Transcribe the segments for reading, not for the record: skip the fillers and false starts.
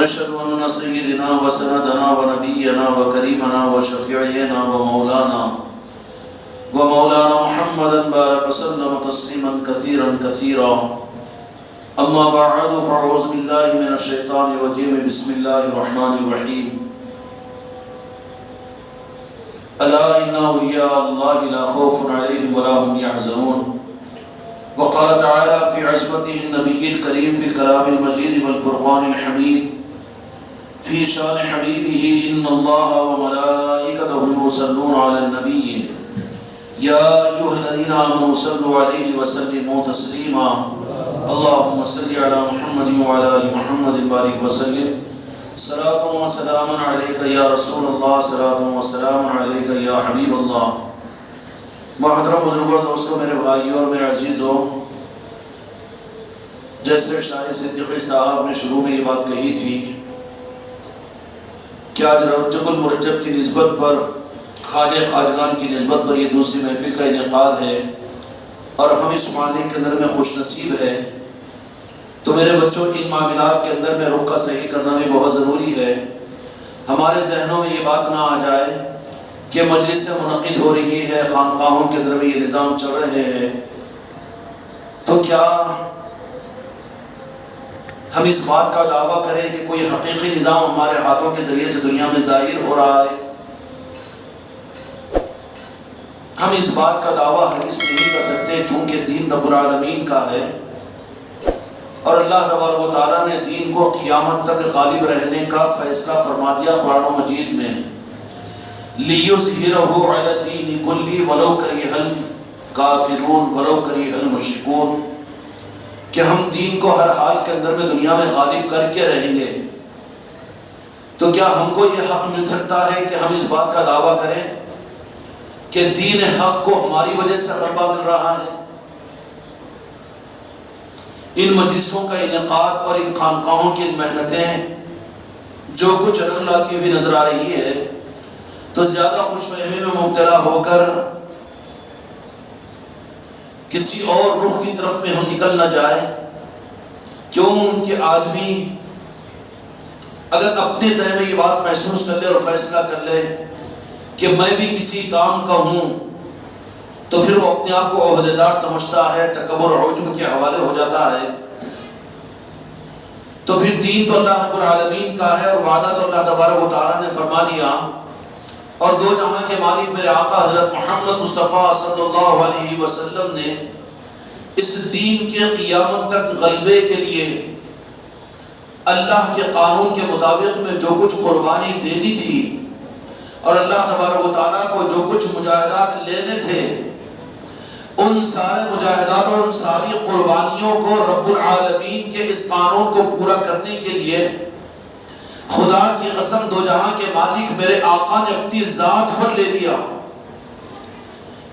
ونشهد أن سيدنا وسندنا ونبينا وكريمنا وشفيعنا ومولانا محمدا بارك وسلم تسليما كثيرا كثيرا. أما بعد فأعوذ بالله من الشيطان الرجيم. بسم الله الرحمن الرحيم. ألا إن أولياء الله لا خوف عليهم ولا هم يحزنون. وقال تعالى في عصمته النبي الكريم في الكلام المجيد والفرقان الحميد في شان حبيبه إن الله وملائكته يصلون على النبي يا أيها الذين آمنوا صلوا عليه وسلموا تسليما. اللهم صل على محمد وعلى آل محمد بارك وسلم. صلاة وسلام عليك يا رسول الله. صلاة وسلام عليك يا حبيب الله. محترم بزرگوں، دوستوں، میرے بھائیوں اور میرے عزیزوں، جیسے شاعر صدیقی صاحب نے شروع میں یہ بات کہی تھی کہ آج رجب المرجب کی نسبت پر، خواجہ خواجگان کی نسبت پر یہ دوسری محفل کا انعقاد ہے اور ہم اس معنی کے اندر میں خوش نصیب ہے، تو میرے بچوں ان معاملات کے اندر میں رخ کا صحیح کرنا بھی بہت ضروری ہے. ہمارے ذہنوں میں یہ بات نہ آ جائے کہ مجلسیں منعقد ہو رہی ہے، خانقاہوں کے اندر میں یہ نظام چل رہے ہیں، تو کیا ہم اس بات کا دعویٰ کریں کہ کوئی حقیقی نظام ہمارے ہاتھوں کے ذریعے سے دنیا میں ظاہر ہو رہا ہے؟ ہم اس بات کا دعویٰ ہرگز نہیں کر سکتے، چونکہ دین رب العالمین کا ہے اور اللہ تبارک و تعالیٰ نے دین کو قیامت تک غالب رہنے کا فیصلہ فرما دیا قرآن مجید میں. لِيُظْهِرَهُ عَلَى الدِّينِ كُلِّهِ وَلَوْ كَرِهَ الْكَافِرُونَ وَلَوْ كَرِهَ الْمُشْرِكُونَ، کہ ہم دین کو ہر حال کے اندر میں دنیا میں غالب کر کے رہیں گے. تو کیا ہم کو یہ حق مل سکتا ہے کہ ہم اس بات کا دعویٰ کریں کہ دین حق کو ہماری وجہ سے غلبہ مل رہا ہے؟ ان مجلسوں کا انعقاد اور ان خانقاہوں کی محنتیں جو کچھ رنگ لاتی ہوئی نظر آ رہی ہے، تو زیادہ خوش فہمی میں مبتلا ہو کر کسی اور رخ کی طرف میں ہم نکل نہ جائیں. کیوں کہ آدمی اگر اپنے دل میں یہ بات محسوس کر لے اور فیصلہ کر لے کہ میں بھی کسی کام کا ہوں، تو پھر وہ اپنے آپ کو عہدیدار سمجھتا ہے، تکبر اور عجب کے حوالے ہو جاتا ہے. تو پھر دین تو اللہ رب العالمین کا ہے اور وعدہ تو اللہ تبارک و تعالیٰ نے فرما دیا، اور دو جہاں کے مالک میرے آقا حضرت محمد مصطفیٰ صلی اللہ علیہ وسلم نے اس دین کے قیامت تک غلبے کے لیے اللہ کے قانون کے مطابق میں جو کچھ قربانی دینی تھی اور اللہ تبارک و تعالیٰ کو جو کچھ مجاہدات لینے تھے، ان سارے مجاہدات اور ان ساری قربانیوں کو رب العالمین کے اس قانون کو پورا کرنے کے لیے خدا کی قسم دو جہاں کے مالک میرے آقا نے اپنی ذات پر لے لیا.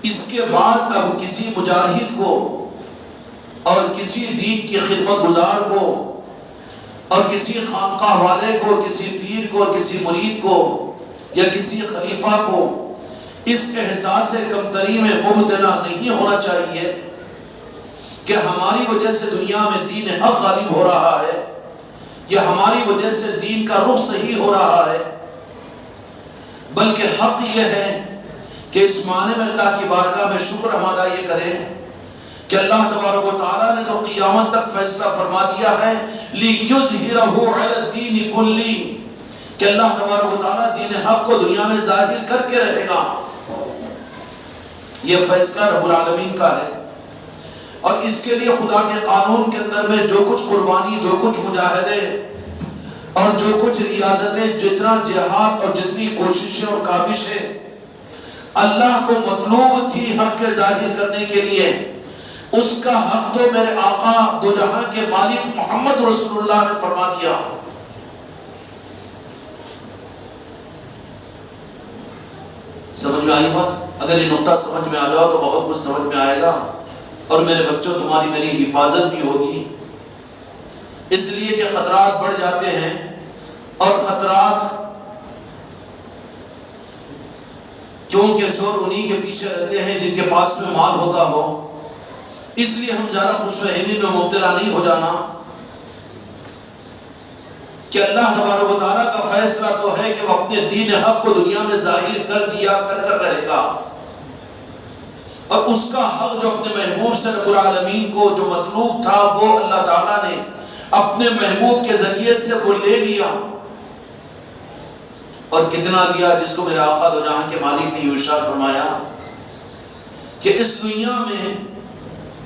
اس کے بعد اب کسی مجاہد کو اور کسی دین کی خدمت گزار کو اور کسی خانقاہ والے کو، کسی پیر کو اور کسی مرید کو یا کسی خلیفہ کو اس احساس کمتری میں مبتلا نہیں ہونا چاہیے کہ ہماری وجہ سے دنیا میں دین حق غالب ہو رہا ہے یا ہماری وجہ سے دین کا رخ صحیح ہو رہا ہے، بلکہ حق یہ ہے کہ اس معنی میں اللہ کی بارگاہ میں شکر ہم ادا یہ کریں کہ اللہ تبارک و تعالیٰ نے تو قیامت تک فیصلہ فرما دیا ہے لِيُظْهِرَهُ عَلَى الدِّينِ كُلِّهِ، کہ اللہ تبارک و تعالیٰ دین حق کو دنیا میں ظاہر کر کے رہے گا. یہ فیصلہ رب العالمین کا ہے اور اس کے لیے خدا کے قانون کے اندر میں جو کچھ قربانی، جو کچھ مجاہدے اور جو کچھ ریاضتیں، جتنا جہاد اور جتنی کوششیں اور کاوشیں اللہ کو مطلوب تھی حق کے ظاہر کرنے کے لیے، اس کا حق تو میرے آقا دو جہاں کے مالک محمد رسول اللہ نے فرما دیا. سمجھ میں آئی بات؟ اگر یہ نقطہ سمجھ میں آ جاؤ تو بہت کچھ سمجھ میں آئے گا اور میرے بچوں تمہاری میری حفاظت بھی ہوگی. اس لیے کہ خطرات بڑھ جاتے ہیں اور خطرات کیونکہ چور انہی کے پیچھے رہتے ہیں جن کے پاس میں مال ہوتا ہو، اس لیے ہم زیادہ خوش فہمی میں مبتلا نہیں ہو جانا. کہ اللہ تبارک و تعالیٰ کا فیصلہ تو ہے کہ وہ اپنے دین حق کو دنیا میں ظاہر کر رہے گا، اور اس کا حق جو اپنے محبوب سے رب العالمین کو جو مطلوب تھا وہ اللہ تعالیٰ نے اپنے محبوب کے ذریعے سے وہ لے لیا، اور کتنا لیا، جس کو میرے آقا دو جہاں کے مالک نے ارشاد فرمایا کہ اس دنیا میں،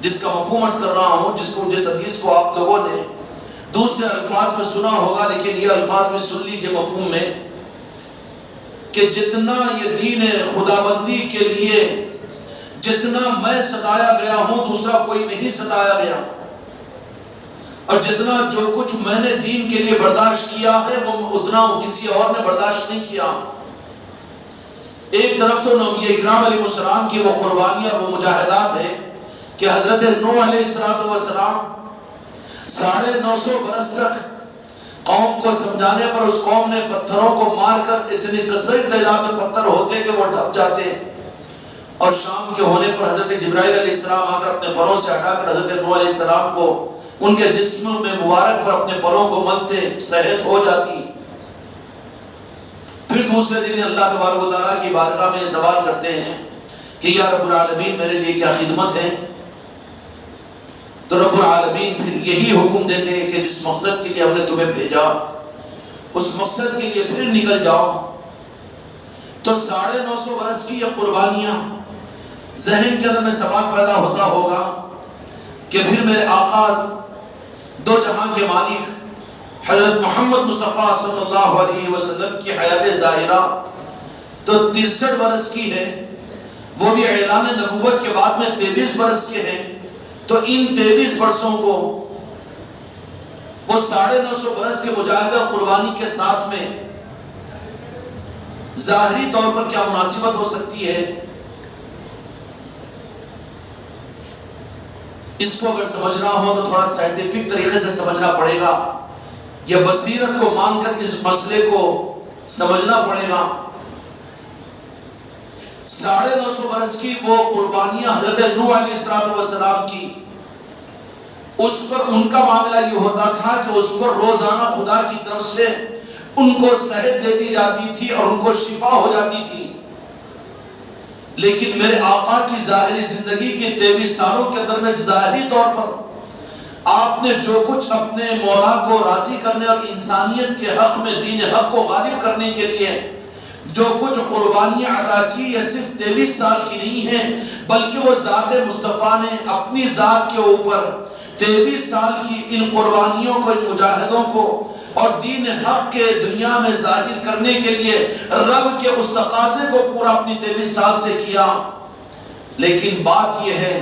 جس کا مفہوم عرض کر رہا ہوں، جس حدیث کو آپ لوگوں نے دوسرے الفاظ میں سنا ہوگا، لیکن یہ الفاظ بھی سن لیجئے مفہوم میں، کہ جتنا یہ دین خدا بندی کے لیے جتنا میں ستایا گیا ہوں دوسرا کوئی نہیں ستایا گیا، اور جتنا جو کچھ میں نے دین کے لیے برداشت کیا ہے وہ اتنا کسی اور نے برداشت نہیں کیا۔ ایک طرف تو انبیاء اکرام علیہ السلام کی وہ قربانیاں وہ مجاہدات ہیں کہ حضرت نوح علیہ السلام 950 برس تک قوم کو سمجھانے پر اس قوم نے پتھروں کو مار کر اتنے کثیر تعداد میں پتھر ہوتے کہ وہ ڈھپ جاتے، اور شام کے ہونے پر حضرت جبرائیل علیہ السلام آ کر اپنے پروں سے ہٹا کر حضرت نوح علیہ السلام کو ان کے جسم میں مبارک پر اپنے پروں کو ملتے، صحت ہو جاتی۔ پھر دوسرے دن اللہ تبارک و تعالیٰ کی بارگاہ میں سوال کرتے ہیں کہ یا رب العالمین میرے لیے کیا خدمت ہے؟ تو رب العالمین پھر یہی حکم دیتے ہیں کہ جس مقصد کے لیے ہم نے تمہیں بھیجا اس مقصد کے لیے پھر نکل جاؤ۔ تو 950 برس کی یہ قربانیاں، ذہن کے اندر میں سوال پیدا ہوتا ہوگا کہ پھر میرے آقا دو جہاں کے مالک حضرت محمد مصطفیٰ صلی اللہ علیہ وسلم کی حیات ظاہرہ تو 63 برس کی ہے، وہ بھی اعلان نبوت کے بعد میں 23 برس کے ہیں، تو ان 23 برسوں کو وہ 950 برس کے مجاہدہ قربانی کے ساتھ میں ظاہری طور پر کیا مناسبت ہو سکتی ہے؟ اس کو اگر سمجھنا ہو تو تھوڑا سائنٹیفک طریقے سے سمجھنا پڑے گا، یا بصیرت کو مان کر اس مسئلے کو سمجھنا پڑے گا۔ 950 برس کی وہ قربانیاں حضرت نوح علیہ السلام کی، اس پر ان کا معاملہ یہ ہوتا تھا کہ اس پر روزانہ خدا کی طرف سے ان کو صحت دے دی جاتی تھی اور ان کو شفا ہو جاتی تھی، لیکن میرے آقا کی ظاہری زندگی کے 23 سالوں کے اندر میں ظاہری طور پر آپ نے جو کچھ اپنے مولا کو راضی کرنے اور انسانیت کے حق میں دین حق کو غالب کرنے کے لیے جو کچھ قربانیاں عطا کی، یہ صرف 23 سال کی نہیں ہیں، بلکہ وہ ذات مصطفیٰ نے اپنی ذات کے اوپر 23 سال کی ان قربانیوں کو، ان مجاہدوں کو اور دین حق کے دنیا میں ظاہر کرنے کے لیے رب کے اس تقاضے کو پورا اپنی 23 سال سے کیا۔ لیکن بات یہ ہے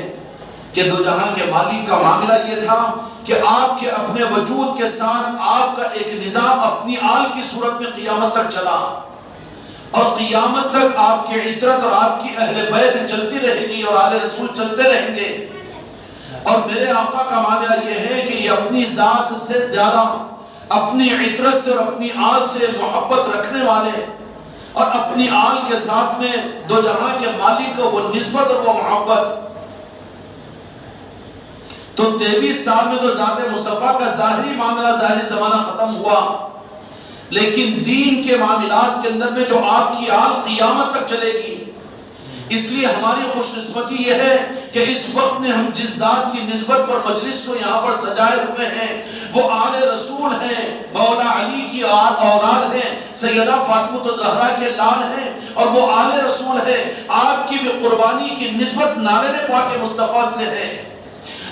کہ دو جہاں کے مالک کا معاملہ یہ تھا کہ آپ کے اپنے وجود کے ساتھ آپ کا ایک نظام اپنی آل کی صورت میں قیامت تک چلا، اور قیامت تک آپ کی عطرت اور آپ کی اہل بیت چلتی رہے گی اور آل رسول چلتے رہیں گے۔ اور میرے آقا کا معاملہ یہ ہے کہ یہ اپنی ذات سے زیادہ اپنی عطرت سے اور اپنی آل سے محبت رکھنے والے، اور اپنی آل کے ساتھ میں دو جہاں کے مالک کو وہ نسبت اور وہ محبت۔ تو 23 سال میں تو ذات مصطفیٰ کا ظاہری معاملہ، ظاہری زمانہ ختم ہوا، لیکن دین کے معاملات کے اندر میں جو آپ کی آل قیامت تک چلے گی۔ اس لیے ہماری خوش نسبتی یہ ہے کہ اس وقت میں ہم جس ذات کی نسبت پر مجلس کو یہاں پر سجائے ہوئے ہیں وہ آل رسول ہیں، مولا علی کی اولاد ہیں، سیدہ فاطمہ الزہرا کے لال ہیں، اور وہ آل رسول ہے۔ آپ کی بھی قربانی کی نسبت نارین پاک مصطفیٰ سے ہے۔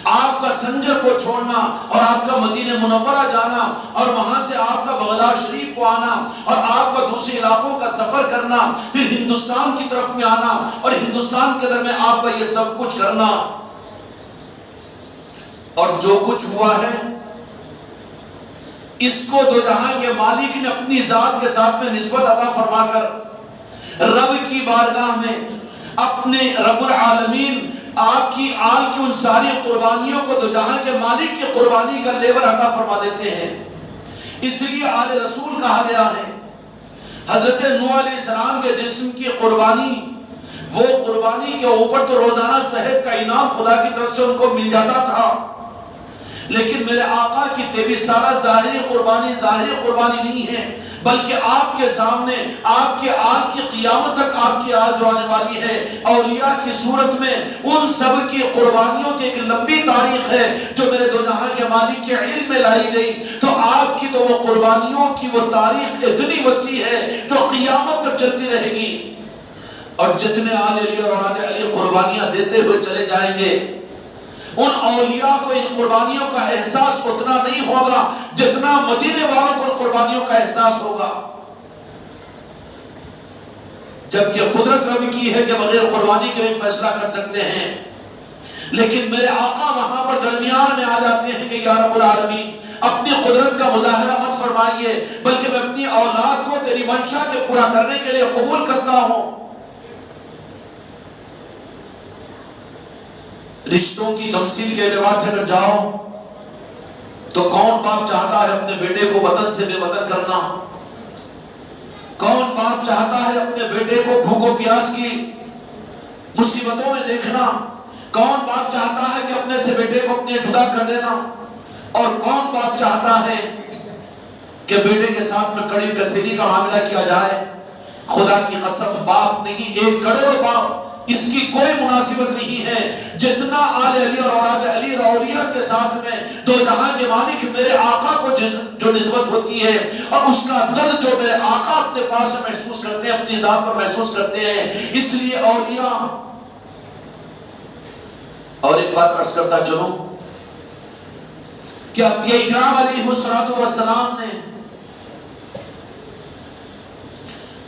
آپ کا سنجر کو چھوڑنا اور آپ کا مدینہ منورہ جانا اور وہاں سے آپ کا بغداد شریف کو آنا اور آپ کا دوسرے علاقوں کا سفر کرنا، پھر ہندوستان کی طرف میں آنا اور ہندوستان کے اندر میں آپ کا یہ سب کچھ کرنا، اور جو کچھ ہوا ہے اس کو دو جہاں کے مالک نے اپنی ذات کے ساتھ میں نسبت عطا فرما کر رب کی بارگاہ میں اپنے رب العالمین آپ کی آل کی ان ساری قربانیوں کو دو جہاں کے مالک کی قربانی کا لیبل عطا فرما دیتے ہیں۔ اس لیے آل رسول کہا گیا ہے۔ حضرت نوح علیہ السلام کے جسم کی قربانی، وہ قربانی کے اوپر تو روزانہ صحت کا انعام خدا کی طرف سے ان کو مل جاتا تھا، لیکن میرے آقا کی 23 سالہ ظاہری قربانی نہیں ہے، بلکہ آپ کے سامنے آپ کے آل کی قیامت تک آپ کی آل جو آنے والی ہے، اولیاء کی صورت میں ان سب کی قربانیوں کی ایک لمبی تاریخ ہے جو میرے دو جہاں کے مالک کے علم میں لائی گئی۔ تو آپ کی تو وہ قربانیوں کی وہ تاریخ اتنی وسیع ہے جو قیامت تک چلتی رہے گی، اور جتنے آل علی اور اولاد علی قربانیاں دیتے ہوئے چلے جائیں گے، ان اولیاء کو ان قربانیوں کا احساس اتنا نہیں ہوگا جتنا مدینے والوں کو قربانیوں کا احساس ہوگا۔ جبکہ قدرت رب کی ہے کہ بغیر قربانی کے بھی فیصلہ کر سکتے ہیں، لیکن میرے آقا وہاں پر درمیان میں آ جاتے ہیں کہ یا رب العالمین اپنی قدرت کا مظاہرہ مت فرمائیے، بلکہ میں اپنی اولاد کو تیری منشا کے پورا کرنے کے لیے قبول کرتا ہوں۔ رشتوں کی تمثیل کے اعتبار سے اگر جاؤ تو کون باپ چاہتا ہے اپنے بیٹے کو وطن سے بے وطن کرنا؟ کون باپ چاہتا ہے اپنے بیٹے کو بھوک و پیاس کی مصیبتوں میں دیکھنا؟ کون باپ چاہتا ہے کہ اپنے سے بیٹے کو اپنے جدا کر دینا؟ اور کون باپ چاہتا ہے کہ بیٹے کے ساتھ میں کڑی کسیلی کا معاملہ کیا جائے؟ خدا کی قسم باپ نہیں، 1 کروڑ باپ اس کی کوئی مناسبت نہیں ہے جتنا آل علی اور اولاد علی اور اولیاء کے ساتھ میں دو جہاں کے مالک میرے آقا کو جو نسبت ہوتی ہے، اور اس کا درد جو میرے آقا اپنے پاس سے محسوس کرتے ہیں، اپنی ذات پر محسوس کرتے ہیں۔ اس لیے اولیاء، اور ایک بات عرض کرتا چلوں کہ انبیاء کرام علیہ السلام نے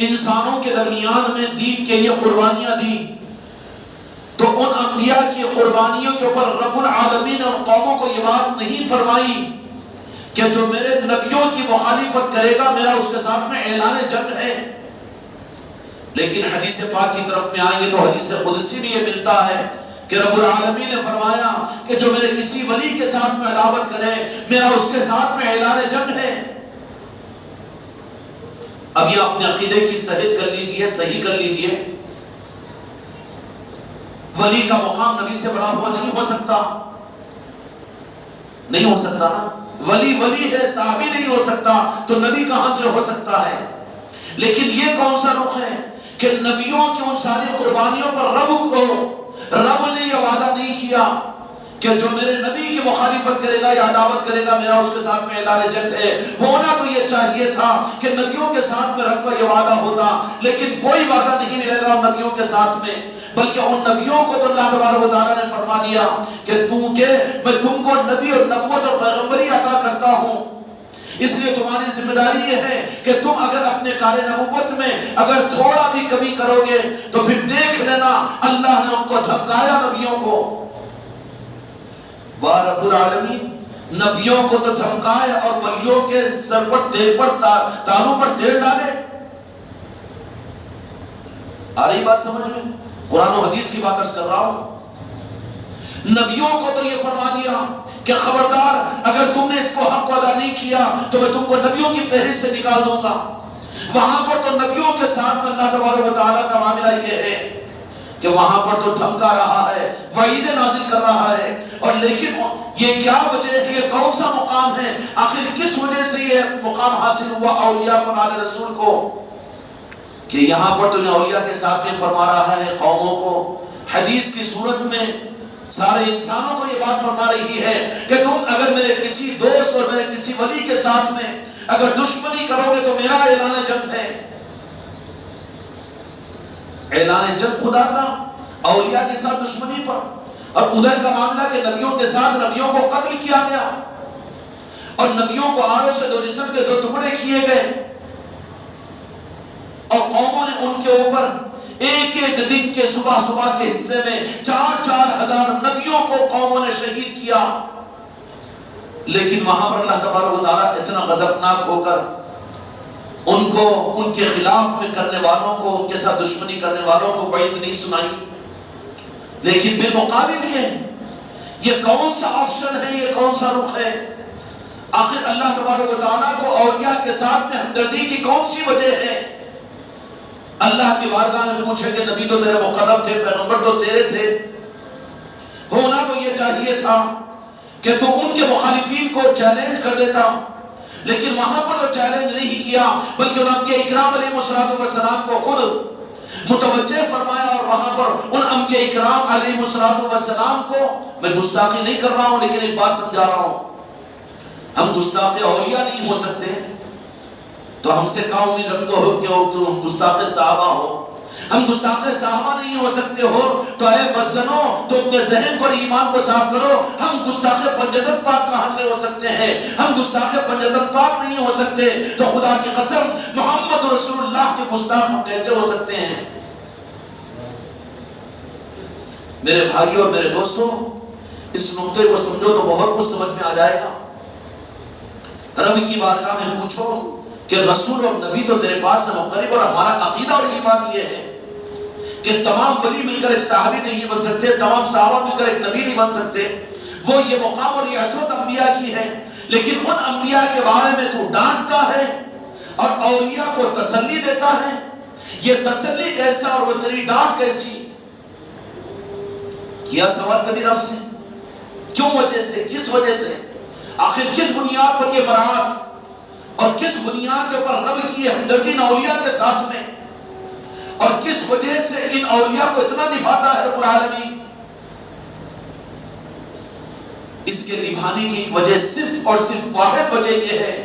انسانوں کے درمیان میں دین کے لیے قربانیاں دی، تو ان انبیاء کی قربانیوں کے اوپر رب العالمین نے ان قوموں کو یہ بات نہیں فرمائی کہ جو میرے نبیوں کی مخالفت کرے گا میرا اس کے ساتھ میں اعلان جنگ ہے۔ لیکن حدیث پاک کی طرف میں آئیں گے تو حدیث قدسی بھی یہ ملتا ہے کہ رب العالمین نے فرمایا کہ جو میرے کسی ولی کے ساتھ میں عداوت کرے میرا اس کے ساتھ میں اعلان جنگ ہے۔ اب یہ اپنے عقیدے کی صحیح کر لیجئے، ولی کا مقام نبی سے بڑا ہوا نہیں ہو سکتا نا۔ ولی ہے، صحابی نہیں ہو سکتا تو نبی کہاں سے ہو سکتا ہے؟ لیکن یہ کون سا رخ ہے کہ نبیوں کی ان ساری قربانیوں پر رب نے یہ وعدہ نہیں کیا کہ جو میرے نبی کی مخالفت کرے گا یا عداوت کرے گا میرا اس کے ساتھ میں اعلان جنگ ہے۔ ہونا تو یہ چاہیے تھا کہ نبیوں کے ساتھ میں رب کا یہ وعدہ ہوتا، لیکن کوئی وعدہ نہیں ملے گا ان نبیوں کے ساتھ میں، بلکہ ان نبیوں کو تو اللہ تبارک و تعالیٰ نے فرما دیا کہ میں تم کو نبی اور نبوت اور پیغمبری عطا کرتا ہوں، اس لیے تمہاری ذمہ داری یہ ہے کہ تم اگر اپنے کار نبوت میں اگر تھوڑا بھی کمی کرو گے تو پھر دیکھ لینا اللہ نے ان کو دھمکایا نبیوں کو۔ واہ رب العالمین، نبیوں کو تو دھمکائے اور ولیوں کے سر پر تالوں پر تیل ڈالے۔ آ رہی بات سمجھ میں؟ قرآن و حدیث کی بات عرض کر رہا ہوں۔ نبیوں کو تو یہ فرما دیا کہ خبردار اگر تم نے اس کو حق ادا نہیں کیا تو میں تم کو نبیوں کی فہرست سے نکال دوں گا۔ وہاں پر تو نبیوں کے ساتھ میں اللہ تبارک و تعالیٰ کا معاملہ یہ ہے کہ وہاں پر تو دھمکا رہا ہے، وعیدیں نازل کر رہا ہے، اور لیکن یہ کیا وجہ ہے، یہ کون سا مقام ہے، آخر کس وجہ سے یہ مقام حاصل ہوا اولیاء کو، نال رسول کو، کہ یہاں پر تو اولیاء کے ساتھ میں فرما رہا ہے قوموں کو، حدیث کی صورت میں سارے انسانوں کو یہ بات فرما رہی ہے کہ تم اگر میرے کسی دوست اور میرے کسی ولی کے ساتھ میں اگر دشمنی کرو گے تو میرا اعلان جنگ ہے۔ اعلان جنگ خدا کا اولیاء کے ساتھ دشمنی پر، اور ادھر کا معاملہ کہ نبیوں کے ساتھ نبیوں کو قتل کیا گیا اور نبیوں کو آڑوں سے 2 جسم کے 2 ٹکڑے کیے گئے، اور قوموں نے ان کے اوپر ایک دن کے صبح کے حصے میں 4 ہزار نبیوں کو قوموں نے شہید کیا۔ لیکن وہاں پر اللہ تبارک و تعالیٰ اتنا غضبناک ہو کر ان کو، ان کے خلاف میں کرنے والوں کو، ان کے ساتھ دشمنی کرنے والوں کو وعید نہیں سنائی، لیکن بالمقابل کے یہ کون سا آپشن ہے، یہ کون سا رخ ہے؟ آخر اللہ تبارک و تعالیٰ کو اولیاء کے ساتھ میں ہمدردی کی کون سی وجہ ہے؟ اللہ کی بارگاہ میں پوچھیں کہ نبی تو تیرے مقرب تھے، پیغمبر تو تیرے تھے، ہونا تو یہ چاہیے تھا کہ تو ان کے مخالفین کو چیلنج کر دیتا، لیکن وہاں پر تو چیلنج نہیں کیا، بلکہ انبیاء اکرام علیہ السلام کو خود متوجہ فرمایا، اور وہاں پر ان انبیاء اکرام علیہ السلام کو، میں گستاخی نہیں کر رہا ہوں لیکن ایک بات سمجھا رہا ہوں، ہم گستاخ اولیاء نہیں ہو سکتے، تو ہم سے کیا امید رکھتے ہو کہ ہم گستاخ صحابہ ہو؟ ہم گستاخ صحابہ نہیں ہو سکتے ہو تو اے بزنو تو اپنے ذہن کو اور ایمان کو صاف کرو، ہم گستاخ پنجتن پاک کہاں سے ہو سکتے ہیں؟ ہم گستاخ پنجتن پاک نہیں ہو سکتے، تو خدا کی قسم محمد رسول اللہ کے گستاخ ہم کیسے ہو سکتے ہیں؟ میرے بھائیوں اور میرے دوستوں، اس نقطے کو سمجھو تو بہت کچھ سمجھ میں آ جائے گا۔ رب کی بارگاہ میں پوچھو کہ رسول اور نبی تو تیرے پاس ہے مقرب، اور ہمارا عقیدہ اور ایمان یہ ہے کہ تمام ولی مل کر ایک صحابی نہیں بن سکتے، تمام صحابہ مل کر ایک نبی نہیں بن سکتے، وہ یہ مقام اور یہ عظمت انبیاء کی ہے، لیکن ان انبیاء کے بارے میں تو ڈانٹتا ہے اور اولیاء کو تسلی دیتا ہے۔ یہ تسلی کیسا اور وہ تیری ڈانٹ کیسی؟ کیا سوال کبھی رب سے؟ کیوں وجہ سے؟ کس وجہ سے؟ آخر کس بنیاد پر یہ برات اور کس بنیاد کے اوپر رب کی ہمدردی ان اولیاء کے ساتھ میں، اور کس وجہ سے ان اولیاء کو اتنا نبھاتا ہے رب العالمین؟ اس کے نبھانے کی ایک وجہ صرف اور صرف واحد وجہ یہ ہے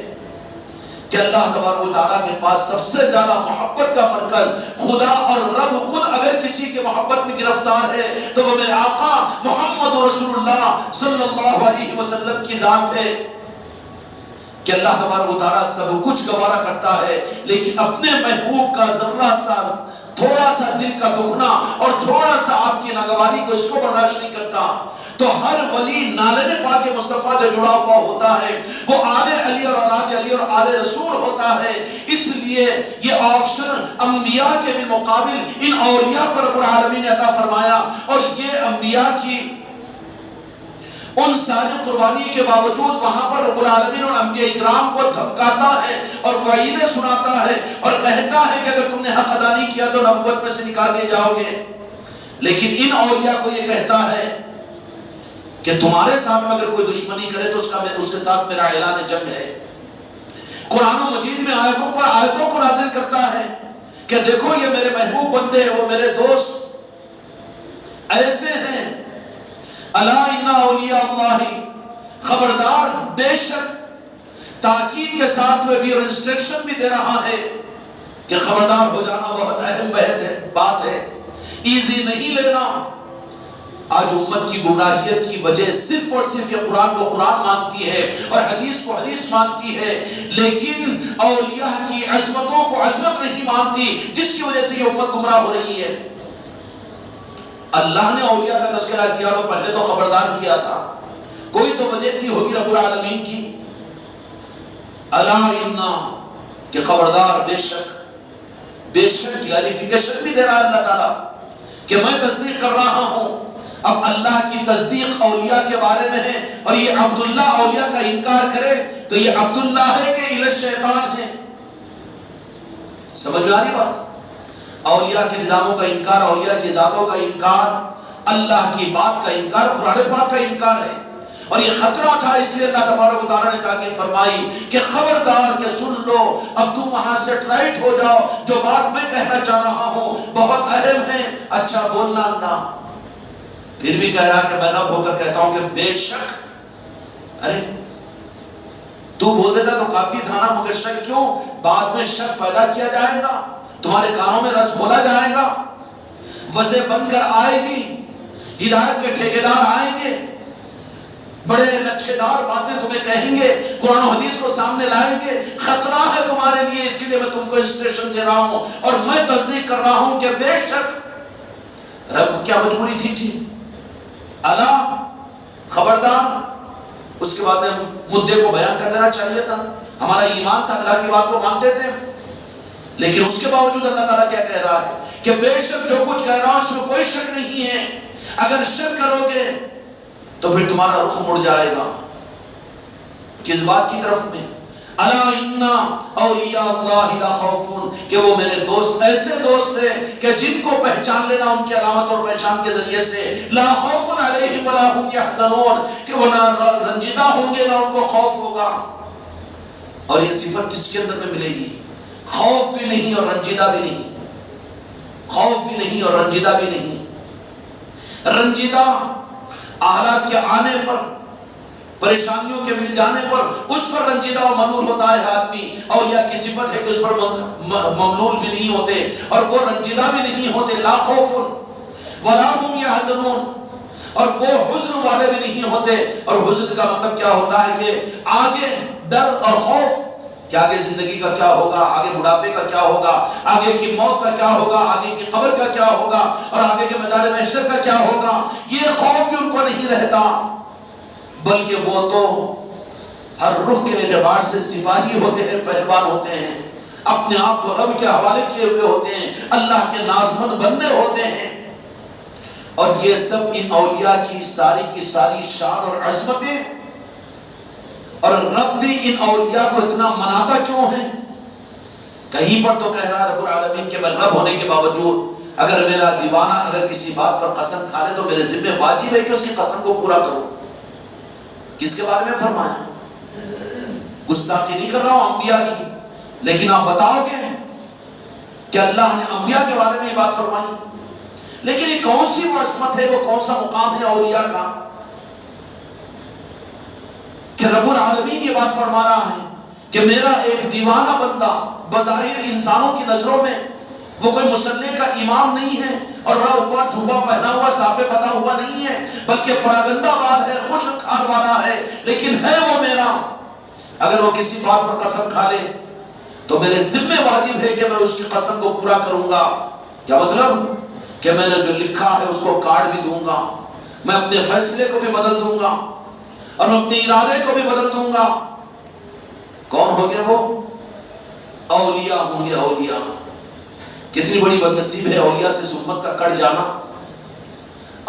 کہ اللہ تبارک و تعالیٰ کے پاس سب سے زیادہ محبت کا مرکز خدا اور رب خود اگر کسی کے محبت میں گرفتار ہے تو وہ میرے آقا محمد رسول اللہ صلی اللہ علیہ وسلم کی ذات ہے، کہ اللہ تبارک و تعالیٰ سب کچھ گوارا کرتا ہے، لیکن اپنے محبوب کا ذرہ سا تھوڑا سا دل کا دکھنا اور تھوڑا سا آپ کی ناگواری کو اس کو برداشت نہیں کرتا۔ تو ہر ولی نالے پاک مصطفیٰ سے جڑا ہوا ہوتا ہے، وہ آل علی اور اولاد علی اور آل رسول ہوتا ہے، اس لیے یہ آپشن انبیاء کے بالمقابل ان اولیاء کو رب العالمین نے عطا فرمایا، اور یہ انبیاء کی ان ساری قربانی کے باوجود وہاں پر رب العالمین اور انبیاء اکرام کو دھمکاتا ہے اور وعیدیں سناتا ہے اور کہتا ہے کہ اگر تم نے حق ادا نہیں کیا تو نبوت میں سے نکال دیے جاؤ گے، لیکن ان اولیاء کو یہ کہتا ہے کہ تمہارے سامنے اگر کوئی دشمنی کرے تو اس کے ساتھ میرا اعلان جنگ ہے۔ قرآن مجید میں آیتوں پر آیتوں کو نازل کرتا ہے کہ دیکھو یہ میرے محبوب بندے ہیں، وہ میرے دوست ایسے ہیں، الا ان اولیاء اللہ، خبردار بے شک، تاکید کے ساتھ میں بھی اور انسٹرکشن بھی دے رہا ہے کہ خبردار ہو جانا بہت اہم بات ہے، ایزی نہیں لینا۔ آج امت کی گمراہیت کی وجہ صرف اور صرف یہ قرآن کو قرآن مانتی ہے اور حدیث کو حدیث مانتی ہے، لیکن اولیاء کی عظمتوں کو عظمت نہیں مانتی، جس کی وجہ سے یہ امت گمراہ ہو رہی ہے۔ اللہ نے اولیاء کا تذکرہ کیا تو پہلے تو خبردار کیا تھا، کوئی تو وجہ تھی ہوگی رب العالمین کی، الا انا، کہ خبردار بے شک کلیریفیکیشن بھی دے رہا ہے اللہ تعالیٰ کہ میں تصدیق کر رہا ہوں۔ اب اللہ کی تصدیق اولیاء کے بارے میں ہے، اور یہ عبداللہ اولیاء کا انکار کرے تو یہ عبداللہ ہے کہ الی الشیطان ہے۔ سمجھ میں آ رہی بات؟ اولیاء کے نظاموں کا انکار، اولیاء کی ذاتوں کا انکار، اللہ کی بات کا انکار، قرآن پاک کا انکار ہے، اور یہ خطرہ تھا، اس لیے اللہ تبارک و تعالیٰ نے تاکید فرمائی کہ خبردار کہ سن لو، اب تم وہاں سیٹ رائٹ ہو جاؤ، جو بات میں کہنا چاہ رہا ہوں بہت اہم ہے، اچھا بولنا نہ۔ پھر بھی کہہ رہا کہ میں رب ہو کر کہتا ہوں کہ بے شک، ارے تو بول دیتا تو کافی تھا نا، مگر شک کیوں؟ بعد میں شک پیدا کیا جائے گا، تمہارے کانوں میں رس بولا جائے گا، وجہ بن کر آئے گی، ہدایت کے ٹھیکیدار آئیں گے، بڑے لچھے دار باتیں تمہیں کہیں گے، قرآن و حدیث کو سامنے لائیں گے، خطرہ ہے تمہارے لیے، اس کے لیے میں تم کو انسٹرکشن دے رہا ہوں اور میں تصدیق کر رہا ہوں کہ بے شک۔ رب کو کیا مجبوری تھی؟ الا، خبردار۔ اس کے بعد مدعے کو بیان کر دینا چاہیے تھا، ہمارا ایمان تھا، اللہ کی بات کو مانتے تھے، لیکن اس کے باوجود اللہ تعالیٰ کیا کہہ رہا ہے کہ بے شک جو کچھ کہہ رہا ہوں اس میں کوئی شک نہیں ہے، اگر شک کرو گے تو پھر تمہارا رخ مڑ جائے گا۔ کس بات کی طرف میں؟ الا ان اولیاء اللہ لا خوف، کہ وہ میرے دوست ایسے دوست ہیں کہ جن کو پہچان لینا ان کی علامت اور پہچان کے ذریعے سے، لا خوف علیہم ولا هم يحزنون، کہ وہ نہ رنجیدہ ہوں گے نہ ان کو خوف ہوگا۔ اور یہ صفت کس کے اندر میں ملے گی؟ خوف بھی نہیں اور رنجیدہ بھی نہیں، خوف بھی نہیں اور رنجیدہ بھی نہیں۔ رنجیدہ حالات کے آنے پر، پریشانیوں کے مل جانے پر اس پر رنجیدہ و ملول ہوتا ہے آدمی۔ اولیاء کی صفت ہے کہ اس پر مملول بھی نہیں ہوتے اور وہ رنجیدہ بھی نہیں ہوتے۔ لا خوف ولا هم يحزنون، اور وہ حزن والے بھی نہیں ہوتے۔ اور حزن کا مطلب کیا ہوتا ہے کہ آگے ڈر اور خوف کہ آگے زندگی کا کیا ہوگا، آگے بڑھاپے کا کیا ہوگا، آگے کی موت کا کیا ہوگا، آگے کی قبر کا کیا ہوگا، اور آگے کے میدان محشر کا کیا ہوگا۔ یہ خوف بھی ان کو نہیں رہتا، بلکہ وہ تو ہر رخ کے اعتبار سے سپاہی ہوتے ہیں، پہلوان ہوتے ہیں، اپنے آپ کو رب کے حوالے کیے ہوئے ہوتے ہیں، اللہ کے نازمند بندے ہوتے ہیں۔ اور یہ سب ان اولیاء کی ساری شان اور عظمتیں، اور رب بھی ان اولیاء کو اتنا مناتا کیوں ہے؟ کہیں پر تو کہہ رہا ہے رب العالمین کہ میں رب ہونے کے باوجود اگر میرا دیوانہ اگر کسی بات پر قسم کھا لے تو میرے ذمہ واجب ہے کہ اس کی قسم کو پورا کروں۔ کس کے بارے میں فرمایا؟ گستاخی نہیں کر رہا ہوں انبیاء کی، لیکن آپ بتاؤ گے کہ اللہ نے انبیاء کے بارے میں یہ بات فرمائی، لیکن یہ کون سی وہ عصمت ہے، وہ کون سا مقام ہے اولیاء کا کہ رب العالمین یہ بات فرما رہا ہے کہ میرا ایک دیوانہ بندہ بظاہر انسانوں کی نظروں میں وہ کوئی مسلح کا امام نہیں ہے اور بڑا اوپر جھوبا پہنا ہوا صافے بنا ہوا نہیں ہے، بلکہ پراگندہ باد ہے، خوش کھان والا ہے، لیکن ہے وہ میرا۔ اگر وہ کسی بات پر قسم کھا لے تو میرے ذمہ واجب ہے کہ میں اس کی قسم کو پورا کروں گا۔ کیا مطلب؟ کہ میں نے جو لکھا ہے اس کو کاٹ بھی دوں گا، میں اپنے فیصلے کو بھی بدل دوں گا اور میں اپنے ارادے کو بھی بدل دوں گا۔ کون ہوں گے وہ؟ اولیاء ہوں گے، اولیاء۔ کتنی بڑی بدنصیب ہے اولیاء سے اس امت کا کٹ جانا۔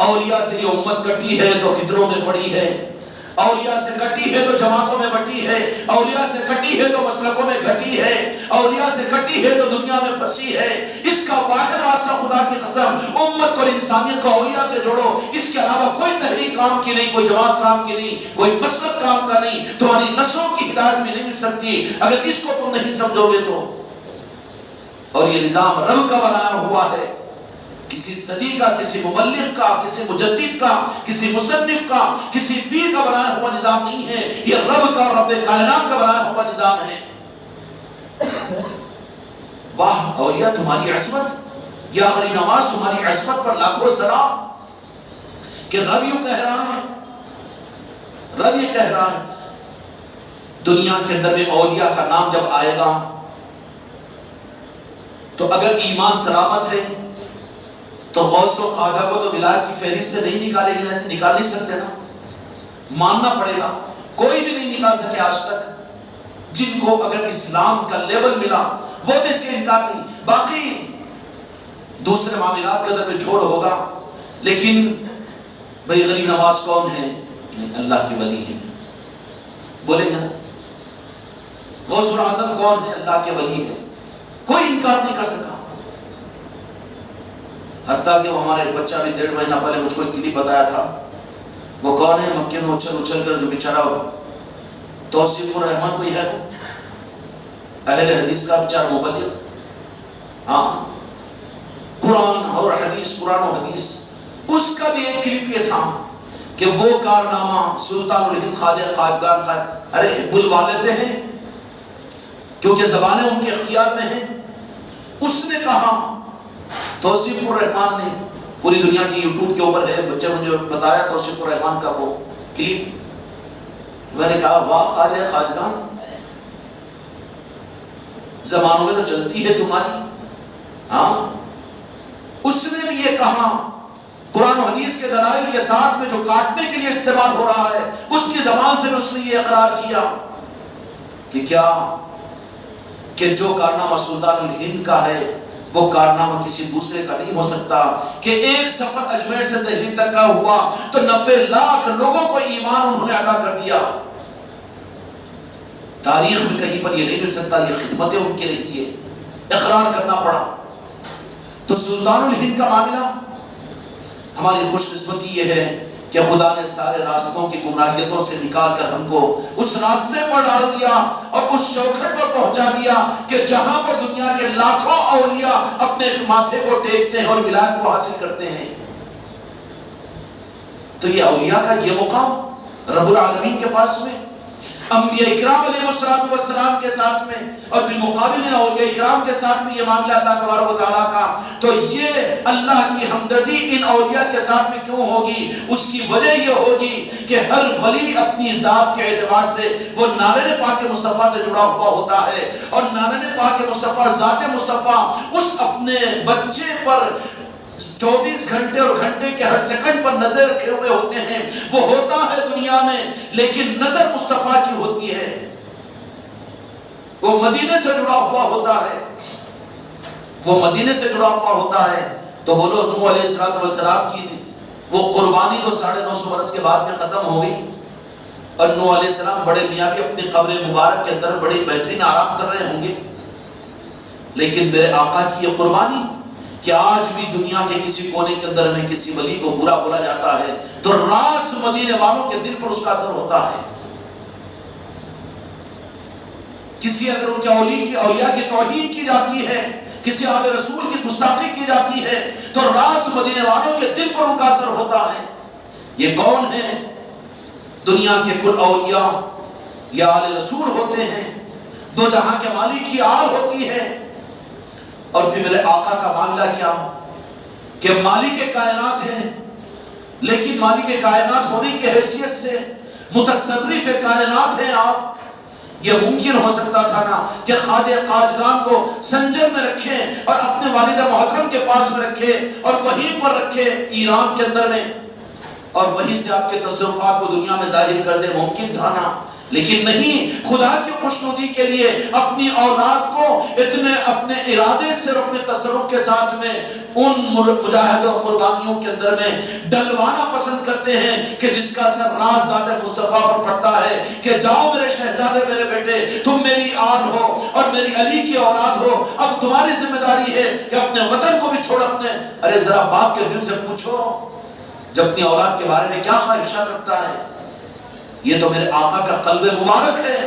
اولیاء سے یہ امت کٹی ہے تو فطروں میں پڑی ہے، اولیاء سے کٹی ہے تو جماعتوں میں بٹی ہے، اولیاء سے کٹی ہے تو مسلکوں میں گھٹی ہے، اولیاء سے کٹی ہے تو دنیا میں پھنسی ہے۔ اس کا واحد راستہ خدا کی قسم امت اور انسانیت کو اولیاء سے جوڑو، اس کے علاوہ کوئی تحریک کام کی نہیں، کوئی جماعت کام کی نہیں، کوئی مسلک کام کا نہیں، تمہاری نسلوں کی ہدایت بھی نہیں مل سکتی اگر اس کو تم نہیں سمجھو گے تو۔ اور یہ نظام رب کا بنایا ہوا ہے، کسی صدی کا، کسی مبلغ کا، کسی مجدد کا، کسی مصنف کا، کسی پیر کا بنایا ہوا نظام نہیں ہے، یہ رب کا اور رب کائنات کا بنایا ہوا نظام ہے۔ واہ اولیاء تمہاری عصمت، یا غریب نواز تمہاری عصمت پر لاکھوں سلام کہ رب یوں کہہ رہا ہے، رب یہ کہہ رہا ہے۔ دنیا کے اندر میں اولیاء کا نام جب آئے گا تو اگر ایمان سلامت ہے تو غوث و خواجہ کو تو ولایت کی فہرست سے نہیں نکال نہیں سکتے نا، ماننا پڑے گا۔ کوئی بھی نہیں نکال سکے آج تک، جن کو اگر اسلام کا لیبل ملا وہ تو اس کے انکار نہیں، باقی دوسرے معاملات کے اندر میں چھوڑ ہوگا۔ لیکن بھئی غریب نواز کون ہے؟ نہیں، اللہ کے ولی ہیں، بولیں گے نا۔ غوث الاعظم کون ہے؟ اللہ کے ولی ہے، کوئی انکار نہیں کر سکا۔ حتیٰ کہ وہ ہمارا ایک بچہ بھی 1.5 مہینہ پہلے مجھ کو ایک کلپ بتایا تھا، وہ کون ہے؟ مکے میں اچھل کر جو بیچارہ توصیف الرحمان کوئی ہے نا، اہل حدیث کا بیچارہ مبلغ، ہاں قرآن اور حدیث، قرآن و حدیث، اس کا بھی ایک کلپ یہ تھا کہ وہ کارنامہ سلطان الہند خواجہ قاجگان کا، ارے بلوا لیتے ہیں کیونکہ زبانیں ان کے اختیار میں ہیں۔ اس نے کہا، توصیف الرحمان نے، پوری دنیا کی یوٹیوب کے اوپر ہے، بچے مجھے بتایا توصیف الرحمان کا وہ کلپ، میں نے کہا واہ خواجہ خواجگان، زبانوں میں تو چلتی ہے تمہاری۔ ہاں اس نے بھی یہ کہا، قرآن و حدیث کے دلائل کے ساتھ میں جو کاٹنے کے لیے استعمال ہو رہا ہے اس کی زبان سے اس نے یہ اقرار کیا کہ کیا کہ جو کارنامہ سلطان الہند کا ہے وہ کارنامہ کسی دوسرے کا نہیں ہو سکتا، کہ ایک سفر اجمیر سے دہلی تک کا ہوا تو 90 لاکھ لوگوں کو ایمان انہوں نے عطا کر دیا۔ تاریخ میں کہیں پر یہ نہیں مل سکتا، یہ خدمتیں ان کی رہی ہے، اقرار کرنا پڑا۔ تو سلطان الہند کا معاملہ، ہماری خوش قسمتی یہ ہے کہ خدا نے سارے راستوں کی گمراہیتوں سے نکال کر ہم کو اس راستے پر ڈال دیا اور اس چوکھٹ پر پہنچا دیا کہ جہاں پر دنیا کے لاکھوں اولیاء اپنے ماتھے کو ٹیکتے ہیں اور ولایت کو حاصل کرتے ہیں۔ تو یہ اولیاء کا یہ مقام رب العالمین کے پاس میں، انبیاء اکرام علیہ السلام کے ساتھ میں، اور بالمقابل ان اولیاء اکرام کے ساتھ میں یہ معاملہ اللہ تبارک و تعالیٰ کا، تو یہ اللہ کی ہمدردی ان اولیاء کے ساتھ میں کیوں ہوگی؟ اس کی وجہ یہ ہوگی کہ ہر ولی اپنی ذات کے اعتبار سے وہ نالے پاک مصطفیٰ سے جڑا ہوا ہوتا ہے، اور نالے پاک مصطفیٰ، ذات مصطفیٰ اس اپنے بچے پر 24 گھنٹے اور گھنٹے کے ہر سیکنڈ پر نظر رکھے ہوئے ہوتے ہیں۔ وہ ہوتا ہے دنیا میں، لیکن نظر مصطفیٰ کی ہوتی ہے، وہ مدینے سے جڑا ہوا ہوتا ہے، وہ مدینے سے جڑا ہوا ہوتا ہے۔ تو بولو نوح علیہ السلام کی وہ قربانی تو 950 برس کے بعد میں ختم ہو گئی، اور نوح علیہ السلام بڑے میاں بھی اپنی قبر مبارک کے اندر بڑی بہترین آرام کر رہے ہوں گے، لیکن میرے آقا کی یہ قربانی کہ آج بھی دنیا کے کسی کونے کے اندر میں کسی ولی کو برا بولا جاتا ہے تو راس مدینے والوں کے دل پر اس کا اثر ہوتا ہے۔ کسی اگر ان کے اولیاء کی توہین کی جاتی ہے، کسی آل رسول کی گستاخی کی جاتی ہے تو راس مدینے والوں کے دل پر ان کا اثر ہوتا ہے۔ یہ کون ہے؟ دنیا کے کل اولیاء یا آل رسول ہوتے ہیں، دو جہاں کے مالک کی آل ہوتی ہے۔ اور پھر میرے آقا کا معاملہ کیا کہ مالک کائنات ہیں، لیکن مالک کائنات ہونے کی حیثیت سے متصرف کائنات ہیں آپ۔ یہ ممکن ہو سکتا تھا نا کہ خواجہ قاجگان کو سنجر میں رکھیں اور اپنے والدہ محترم کے پاس میں رکھیں اور وہیں پر رکھیں ایران کے اندر میں، اور وہیں سے آپ کے تصرفات کو دنیا میں ظاہر کر دیں، ممکن تھا نا، لیکن نہیں۔ خدا کی خوشنودی کے لیے اپنی اولاد کو اتنے اپنے ارادے سے اور اپنے تصرف کے ساتھ میں ان مجاہدوں اور قربانیوں کے اندر میں ڈلوانا پسند کرتے ہیں کہ جس کا اثر راز ذات مصطفیٰ پر پڑتا ہے کہ جاؤ میرے شہزادے، میرے بیٹے، تم میری آل ہو اور میری علی کی اولاد ہو، اب تمہاری ذمہ داری ہے کہ اپنے وطن کو بھی چھوڑ اپنے۔ ارے ذرا باپ کے دل سے پوچھو جب اپنی اولاد کے بارے میں کیا خواہشات رکھتا ہے۔ یہ تو میرے آقا کا قلب مبارک ہے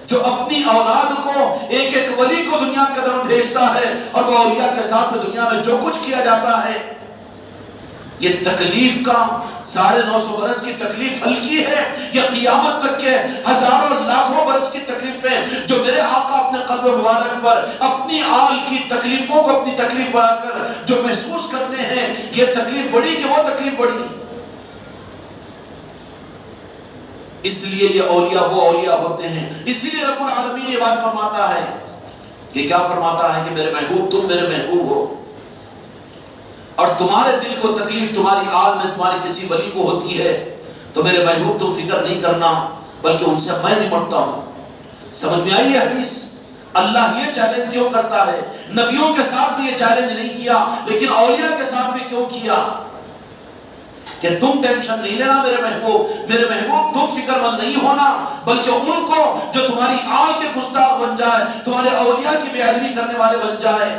جو اپنی اولاد کو ایک ایک ولی کو دنیا کے اندر بھیجتا ہے، اور وہ اولیاء کے ساتھ میں دنیا میں جو کچھ کیا جاتا ہے، یہ تکلیف کا 950 برس کی تکلیف ہلکی ہے، یہ قیامت تک کے ہزاروں لاکھوں برس کی تکلیفیں جو میرے آقا اپنے قلب مبارک پر اپنی آل کی تکلیفوں کو اپنی تکلیف بنا کر جو محسوس کرتے ہیں، یہ تکلیف بڑی کہ وہ تکلیف بڑی۔ اس لیے یہ اولیاء وہ اولیاء ہوتے ہیں۔ اسی لیے رب العالمین یہ بات فرماتا ہے کہ کیا فرماتا ہے کہ میرے محبوب تم میرے محبوب ہو، اور تمہارے دل کو تکلیف تمہاری آل میں تمہارے کسی ولی کو ہوتی ہے تو میرے محبوب تم فکر نہیں کرنا، بلکہ ان سے میں نمٹتا ہوں۔ سمجھ میں آئی ہے حدیث؟ اللہ یہ چیلنج جو کرتا ہے، نبیوں کے ساتھ بھی یہ چیلنج نہیں کیا، لیکن اولیاء کے ساتھ بھی کیوں کیا کہ تم ٹینشن نہیں لینا میرے محبوب تم فکر مند نہیں ہونا، بلکہ ان کو جو تمہاری آل کے گستاخ بن جائے، تمہارے اولیاء کی بے ادبی کرنے والے بن جائے،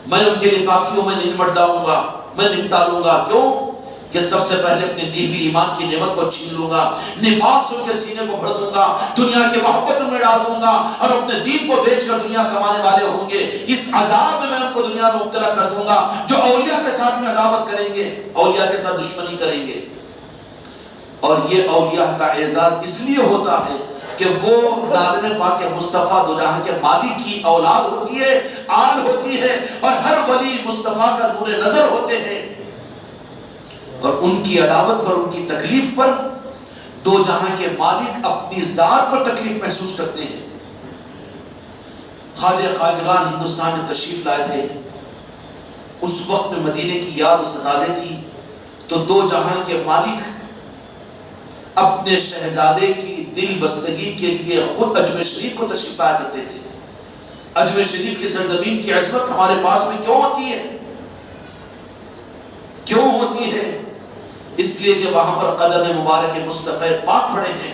میں ان کے لیے کافی ہوں، میں نمٹ جاؤں گا، میں نمٹا لوں گا۔ کیوں؟ کہ سب سے پہلے اپنی دی ہوئی ایمان کی نعمت کو چھین لوں گا، نفاق سے ان کے سینے کو بھر دوں گا، دنیا کی محبت میں ڈال دوں گا، اور اپنے دین کو بیچ کر دنیا کمانے والے ہوں گے۔ اس عذاب میں ان کو دنیا میں مبتلا کر دوں گا جو اولیاء کے ساتھ میں عداوت کریں گے، اولیاء کے ساتھ دشمنی کریں گے۔ اور یہ اولیاء کا اعزاز اس لیے ہوتا ہے کہ وہ نالے پاک مصطفیٰ دو جہاں کے مالک کی اولاد ہوتی ہے، آل ہوتی ہے، اور ہر ولی مصطفیٰ کا نور نظر ہوتے ہیں، اور ان کی عداوت پر، ان کی تکلیف پر دو جہاں کے مالک اپنی ذات پر تکلیف محسوس کرتے ہیں۔ خواجہ خواجگان ہندوستان میں تشریف لائے تھے، اس وقت میں مدینے کی یاد ستادے تھی، تو دو جہاں کے مالک اپنے شہزادے کی دل بستگی کے لیے خود اجمیر شریف کو تشریف لایا کرتے تھے۔ اجمیر شریف کی سرزمین کی عظمت ہمارے پاس میں کیوں ہوتی ہے؟ کیوں ہوتی ہے؟ اس لیے کہ وہاں پر قدم مبارک مصطفی پاک پڑے ہیں،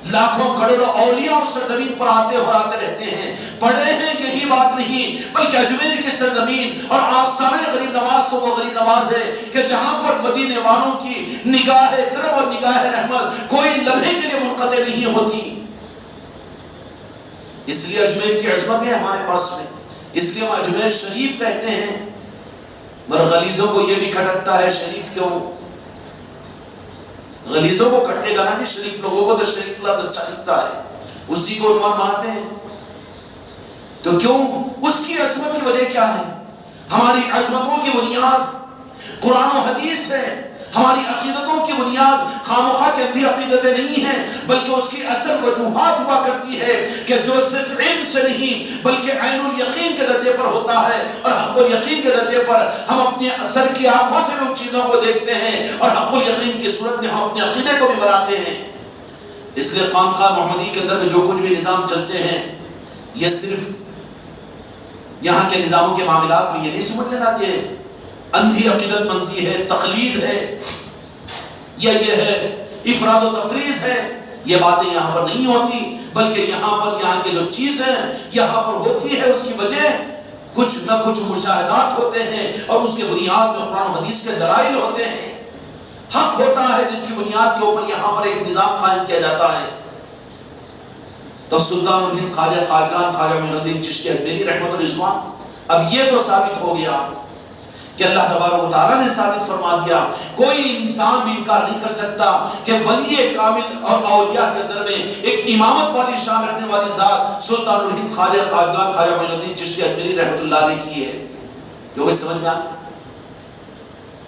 لاکھوں کروڑوں اولیاء اس سرزمین پر آتے اور آتے رہتے ہیں. پڑھے ہیں یہی بات نہیں، بلکہ اجمیر کی سرزمین اور آستانہ غریب نواز تو وہ غریب نواز ہے کہ جہاں پر مدینے والوں کی نگاہ کرم اور نگاہ رحمت کوئی لمحے کے لیے منقطع نہیں ہوتی. اس لیے اجمیر کی عظمت ہے ہمارے پاس میں، اس لیے ہم اجمیر شریف کہتے ہیں. مگر غلیظوں کو یہ بھی کھٹکتا ہے شریف کیوں؟ غلیظوں کو کھٹکے گا نا کہ شریف لوگوں کو تو شریف لفظ اچھا لگتا ہے، اسی کو عنوان بناتے ہیں. تو کیوں؟ اس کی عظمت کی وجہ کیا ہے؟ ہماری عظمتوں کی بنیاد قرآن و حدیث ہے. ہماری عقیدتوں کی بنیاد خامخواہ کے اندھی عقیدتیں نہیں ہیں، بلکہ اس کی اصل وجوہات ہوا کرتی ہے کہ جو صرف علم سے نہیں بلکہ عین الیقین کے درجے پر ہوتا ہے. اور حق الیقین کے درجے پر ہم اپنی اثر کی آنکھوں سے بھی ان چیزوں کو دیکھتے ہیں اور حق الیقین کی صورت میں ہم اپنے عقیدے کو بھی بناتے ہیں. اس لیے خانقاہ محمدی کے اندر میں جو کچھ بھی نظام چلتے ہیں، یہ صرف یہاں کے نظاموں کے معاملات میں یہ نہیں سمجھ لینا کہ اندھی عقیدت مندی ہے، تقلید ہے، یا یہ ہے افراد و تفریض ہے. یہ باتیں یہاں پر نہیں ہوتی، بلکہ یہاں پر یہاں کے جو چیزیں یہاں پر ہوتی ہے اس کی وجہ کچھ نہ کچھ مشاہدات ہوتے ہیں اور اس کے بنیاد میں قرآن و حدیث کے دلائل ہوتے ہیں. حق ہوتا ہے جس کی بنیاد کے اوپر یہاں پر ایک نظام قائم کیا جاتا ہے. تو سلطان الہند خواجہ خواجگان خواجہ معین الدین چشتی اجمیری رحمۃ الرضوان، اب یہ تو ثابت ہو گیا کہ اللہ تبارک و تعالیٰ نے ثابت فرما دیا، کوئی انسان بھی انکار نہیں کر سکتا کہ ولی کامل اور اولیاء کے اندر میں ایک امامت والی شان رکھنے والی ذات سلطان الہند خواجہ خواجگان خواجہ معین الدین چشتی اجمیری رحمۃ اللہ علیہ کی ہے. جو بھی سمجھ میں آ گیا،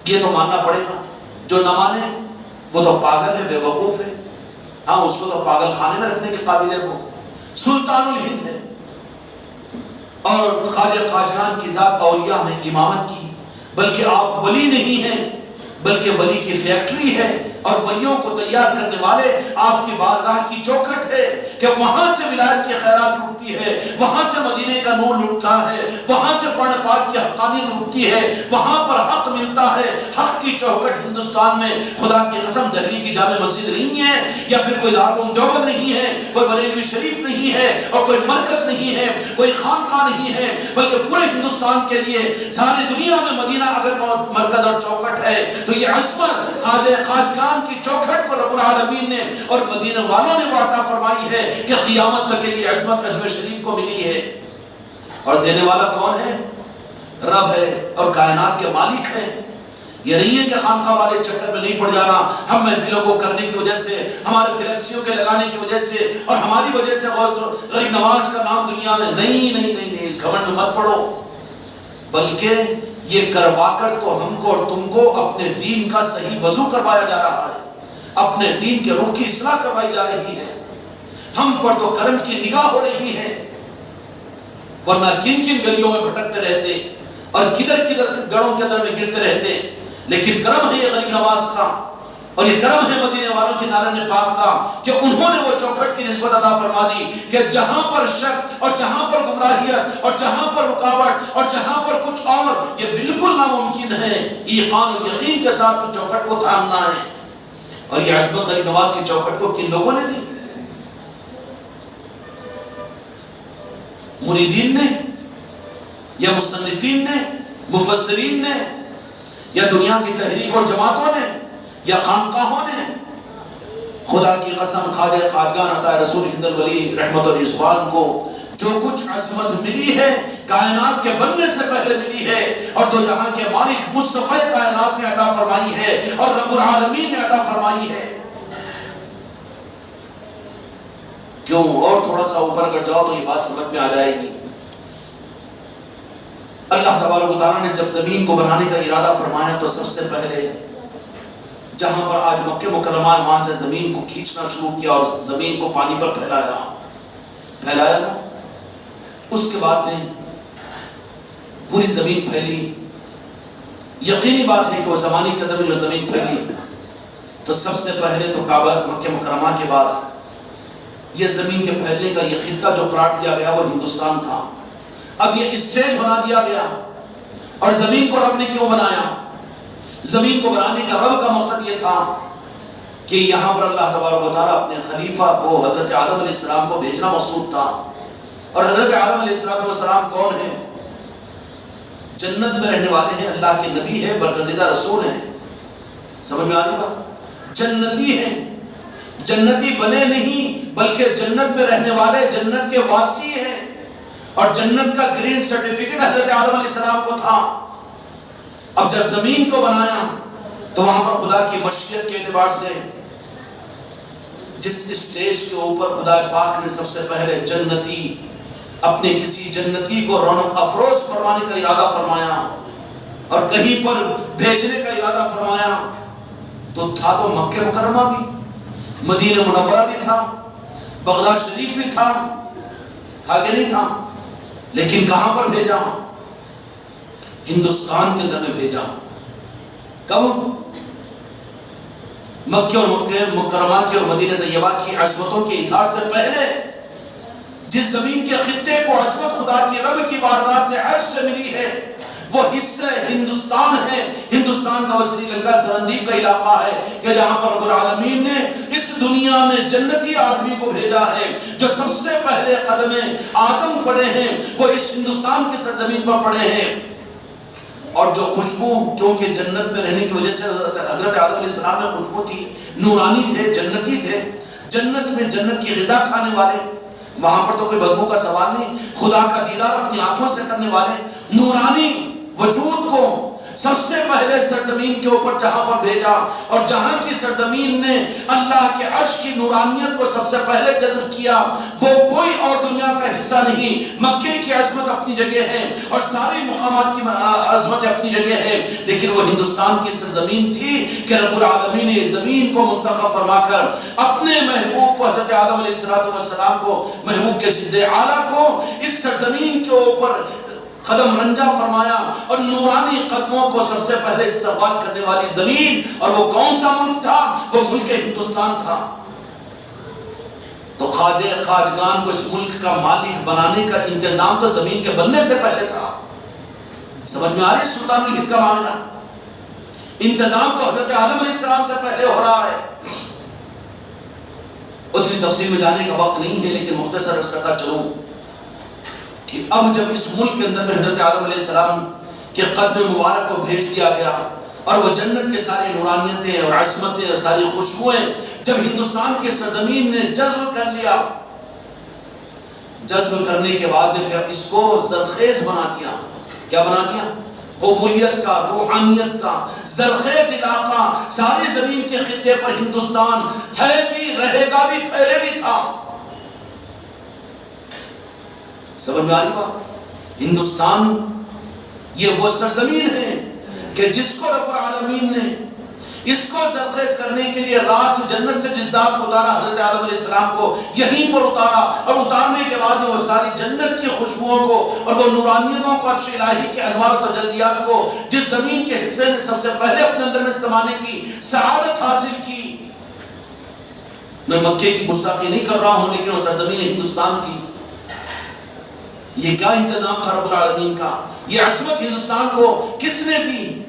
یہ تو ماننا پڑے گا. جو نہ مانے وہ تو پاگل ہے، بے وقوف ہے. ہاں، اس کو تو پاگل خانے میں رکھنے کے قابل ہے. وہ سلطان الہند ہے اور خواجہ خواجگان کی ذات اولیاء نے امامت کی، بلکہ آپ ولی نہیں ہیں بلکہ ولی کی فیکٹری ہے اور ولیوں کو تیار کرنے والے آپ کی بارگاہ کی چوکھٹ ہے کہ وہاں سے ولایت کی خیرات لٹتی ہے، وہاں سے مدینے کا نور لٹتا ہے، وہاں سے قرآن پاک کی حقانیت لٹتی ہے، وہاں پر حق ملتا ہے. حق کی چوکھٹ ہندوستان میں خدا کی قسم دہلی کی جامع مسجد نہیں ہے، یا پھر کوئی دارالعلوم دیوبند نہیں ہے، کوئی بریلوی شریف نہیں ہے، اور کوئی مرکز نہیں ہے، کوئی خانقاہ نہیں ہے، بلکہ پورے ہندوستان کے لیے ساری دنیا میں مدینہ اگر مرکز اور چوکھٹ ہے تو یہ عظمت خواجہ خواجگان کی چوکھٹ کو رب العالمین نے اور مدینہ والوں نے وہ عطا فرمائی ہے کہ قیامت تک کے لیے عظمت اجمیر شریف کو ملی ہے. اور دینے والا کون ہے؟ رب ہے اور کائنات کے مالک ہے. یہ نہیں ہے کہ خانقاہ والے چکر میں نہیں پڑ جانا، ہم محفلوں کو کرنے کی وجہ سے، ہمارے فلسطینیوں کے لگانے کی وجہ سے اور ہماری وجہ سے غریب نواز کا نام دنیا میں نہیں، اس گھمنڈ میں مت پڑو. بلکہ یہ کروا کر تو ہم کو اور تم کو اپنے دین کا صحیح وضو کروایا جا رہا ہے، اپنے دین کے روح کی اصلاح کروائی جا رہی ہے. ہم پر تو کرم کی نگاہ ہو رہی ہے، ورنہ کن کن گلیوں میں بھٹکتے رہتے اور کدھر گڑوں کے اندر میں گرتے رہتے. لیکن کرم ہے یہ غریب نواز کا، اور یہ کرم ہے مدینے والوں کی نارن پاک کا کہ انہوں نے وہ چوکھٹ کی نسبت عطا فرما دی کہ جہاں پر شک اور جہاں پر گمراہیت اور جہاں پر رکاوٹ اور جہاں پر کچھ اور یہ بالکل ناممکن ہے، ایقان و یقین کے ساتھ اس چوکھٹ کو تھامنا ہے. اور یہ عظمت غریب نواز کی چوکھٹ کو کن لوگوں نے دی؟ مریدین نے، یا مصنفین نے، مفسرین نے، یا دنیا کی تحریک اور جماعتوں نے، یا خانقاہوں نے؟ خدا کی قسم خواجہ خواجگان عطا رسول ہند الولی رحمت الرضوان کو جو کچھ عظمت ملی ہے کائنات کے بننے سے پہلے ملی ہے، اور دو جہاں کے مالک مصطفی کائنات نے عطا فرمائی ہے اور رب العالمین نے عطا فرمائی ہے. کیوں؟ اور تھوڑا سا اوپر اگر جاؤ تو یہ بات سمجھ میں آ جائے گی. اللہ تبارک و تعالیٰ نے جب زمین کو بنانے کا ارادہ فرمایا تو سب سے پہلے جہاں پر آج مکہ مکرمہ ہے وہاں سے زمین کو کھینچنا شروع کیا اور زمین کو پانی پر پھیلایا نا. اس کے بعد میں پوری زمین پھیلی. یقینی بات ہے کہ وہ زمانے کے اندر میں جو زمین پھیلی تو سب سے پہلے تو کعبہ مکہ مکرمہ کے بعد یہ زمین کے پھیلنے کا یہ خطہ جو قرار دیا گیا وہ ہندوستان تھا. اب یہ اسٹیج بنا دیا گیا. اور زمین کو رب نے کیوں بنایا؟ زمین کو بنانے کا رب کا مقصد یہ تھا کہ یہاں پر اللہ تبارک و تعالیٰ اپنے خلیفہ کو حضرت آدم علیہ السلام کو بھیجنا مقصود تھا. اور حضرت آدم علیہ السلام کون ہیں؟ جنت میں رہنے والے ہیں، اللہ کے نبی ہیں، برگزیدہ رسول ہیں. سمجھ میں آ رہی بات؟ جنتی ہیں، جنتی بنے نہیں بلکہ جنت میں رہنے والے جنت کے واسی ہیں. اور جنت کا گرین سرٹیفکیٹ حضرت آدم علیہ السلام کو تھا. اب جب زمین کو بنایا تو وہاں پر خدا کی مشیت کے اعتبار سے جس اسٹیج کے اوپر خدا پاک نے سب سے پہلے جنتی اپنے کسی جنتی کو رونق افروز فرمانے کا ارادہ فرمایا اور کہیں پر بھیجنے کا ارادہ فرمایا تو تھا تو مکہ مکرمہ بھی، مدینہ منورہ بھی تھا، بغداد شریف بھی تھا کہ نہیں تھا؟ لیکن کہاں پر بھیجا؟ ہندوستان کے اندر میں بھیجا. کب؟ مکہ اور مکہ مکرمہ کی اور مدینہ طیبہ کی عظمتوں کے اظہار سے پہلے جس زمین کے خطے کو عظمت خدا کی رب کی بارگاہ سے عرش سے ملی ہے وہ حصہ ہندوستان ہے. ہندوستان کا وہ سری لنکا سرندیپ کا علاقہ ہے کہ جہاں پر رب العالمین نے اس دنیا میں جنتی آدمی کو بھیجا ہے. جو سب سے پہلے قدم آدم پڑے ہیں وہ اس ہندوستان کی سرزمین پر پڑے ہیں. اور جو خوشبو، کیونکہ جنت میں رہنے کی وجہ سے حضرت آدم علیہ السلام میں خوشبو تھی، نورانی تھے، جنتی تھے، جنت میں جنت کی غذا کھانے والے، وہاں پر تو کوئی بدبو کا سوال نہیں، خدا کا دیدار اپنی آنکھوں سے کرنے والے، نورانی وجود کو سب سے پہلے سرزمین کے اوپر جہاں پر بھیجا اور جہاں کی سرزمین نے اللہ کے عرش کی نورانیت کو سب سے پہلے جذب کیا وہ کوئی اور دنیا کا حصہ نہیں. مکے کی عظمت اپنی جگہ ہے اور سارے مقامات کی عظمت اپنی جگہ ہے، لیکن وہ ہندوستان کی سرزمین تھی کہ رب العالمین نے اس زمین کو منتخب فرما کر اپنے محبوب کو حضرت آدم علیہ السلام کو، محبوب کے جد اعلیٰ کو اس سرزمین کے اوپر قدم رنجا فرمایا اور نورانی قدموں کو سب سے پہلے استقبال کرنے والی زمین. اور وہ کون سا ملک تھا؟ وہ ملک ہندوستان تھا. تو خواجہ خواجگان کو اس ملک کا مالک بنانے کا انتظام تو زمین کے بننے سے پہلے تھا. سمجھ میں آ رہی ہے سلطان الہند کا معاملہ؟ انتظام تو حضرت آدم علیہ السلام سے پہلے ہو رہا ہے. اتنی تفصیل میں جانے کا وقت نہیں ہے لیکن مختصر عرض کرتا چلوں کہ اب جب اس ملک کے اندر میں حضرت آدم علیہ السلام کے قدم مبارک کو بھیج دیا گیا اور وہ جنت کے ساری نورانیتیں اور عظمتیں اور ساری خوشبوئیں جب ہندوستان کی سرزمین نے جذب کر لیا، جذب کرنے کے بعد نے پھر اس کو زرخیز بنا دیا. کیا بنا دیا؟ قبولیت کا، روحانیت کا زرخیز علاقہ. ساری زمین کے خطے پر ہندوستان ہے بھی، رہے گا بھی، پہلے بھی تھا. سمجھ میں آ رہی بات؟ ہندوستان یہ وہ سرزمین ہے کہ جس کو رب العالمین نے اس کو زرخیز کرنے کے لیے راست جنت سے جس ذات کو اتارا، حضرت آدم علیہ السلام کو یہیں پر اتارا اور اتارنے کے بعد وہ ساری جنت کی خوشبوؤں کو اور وہ نورانیتوں کو، عرش الہی کے انوار و تجلیات کو جس زمین کے حصے نے سب سے پہلے اپنے اندر میں سمانے کی سعادت حاصل کی. میں مکے کی گستاخی نہیں کر رہا ہوں لیکن وہ سرزمین ہندوستان تھی. یہ کیا انتظام تھا رب العالمین کا؟ یہ عظمت ہندوستان کو کس نے دی؟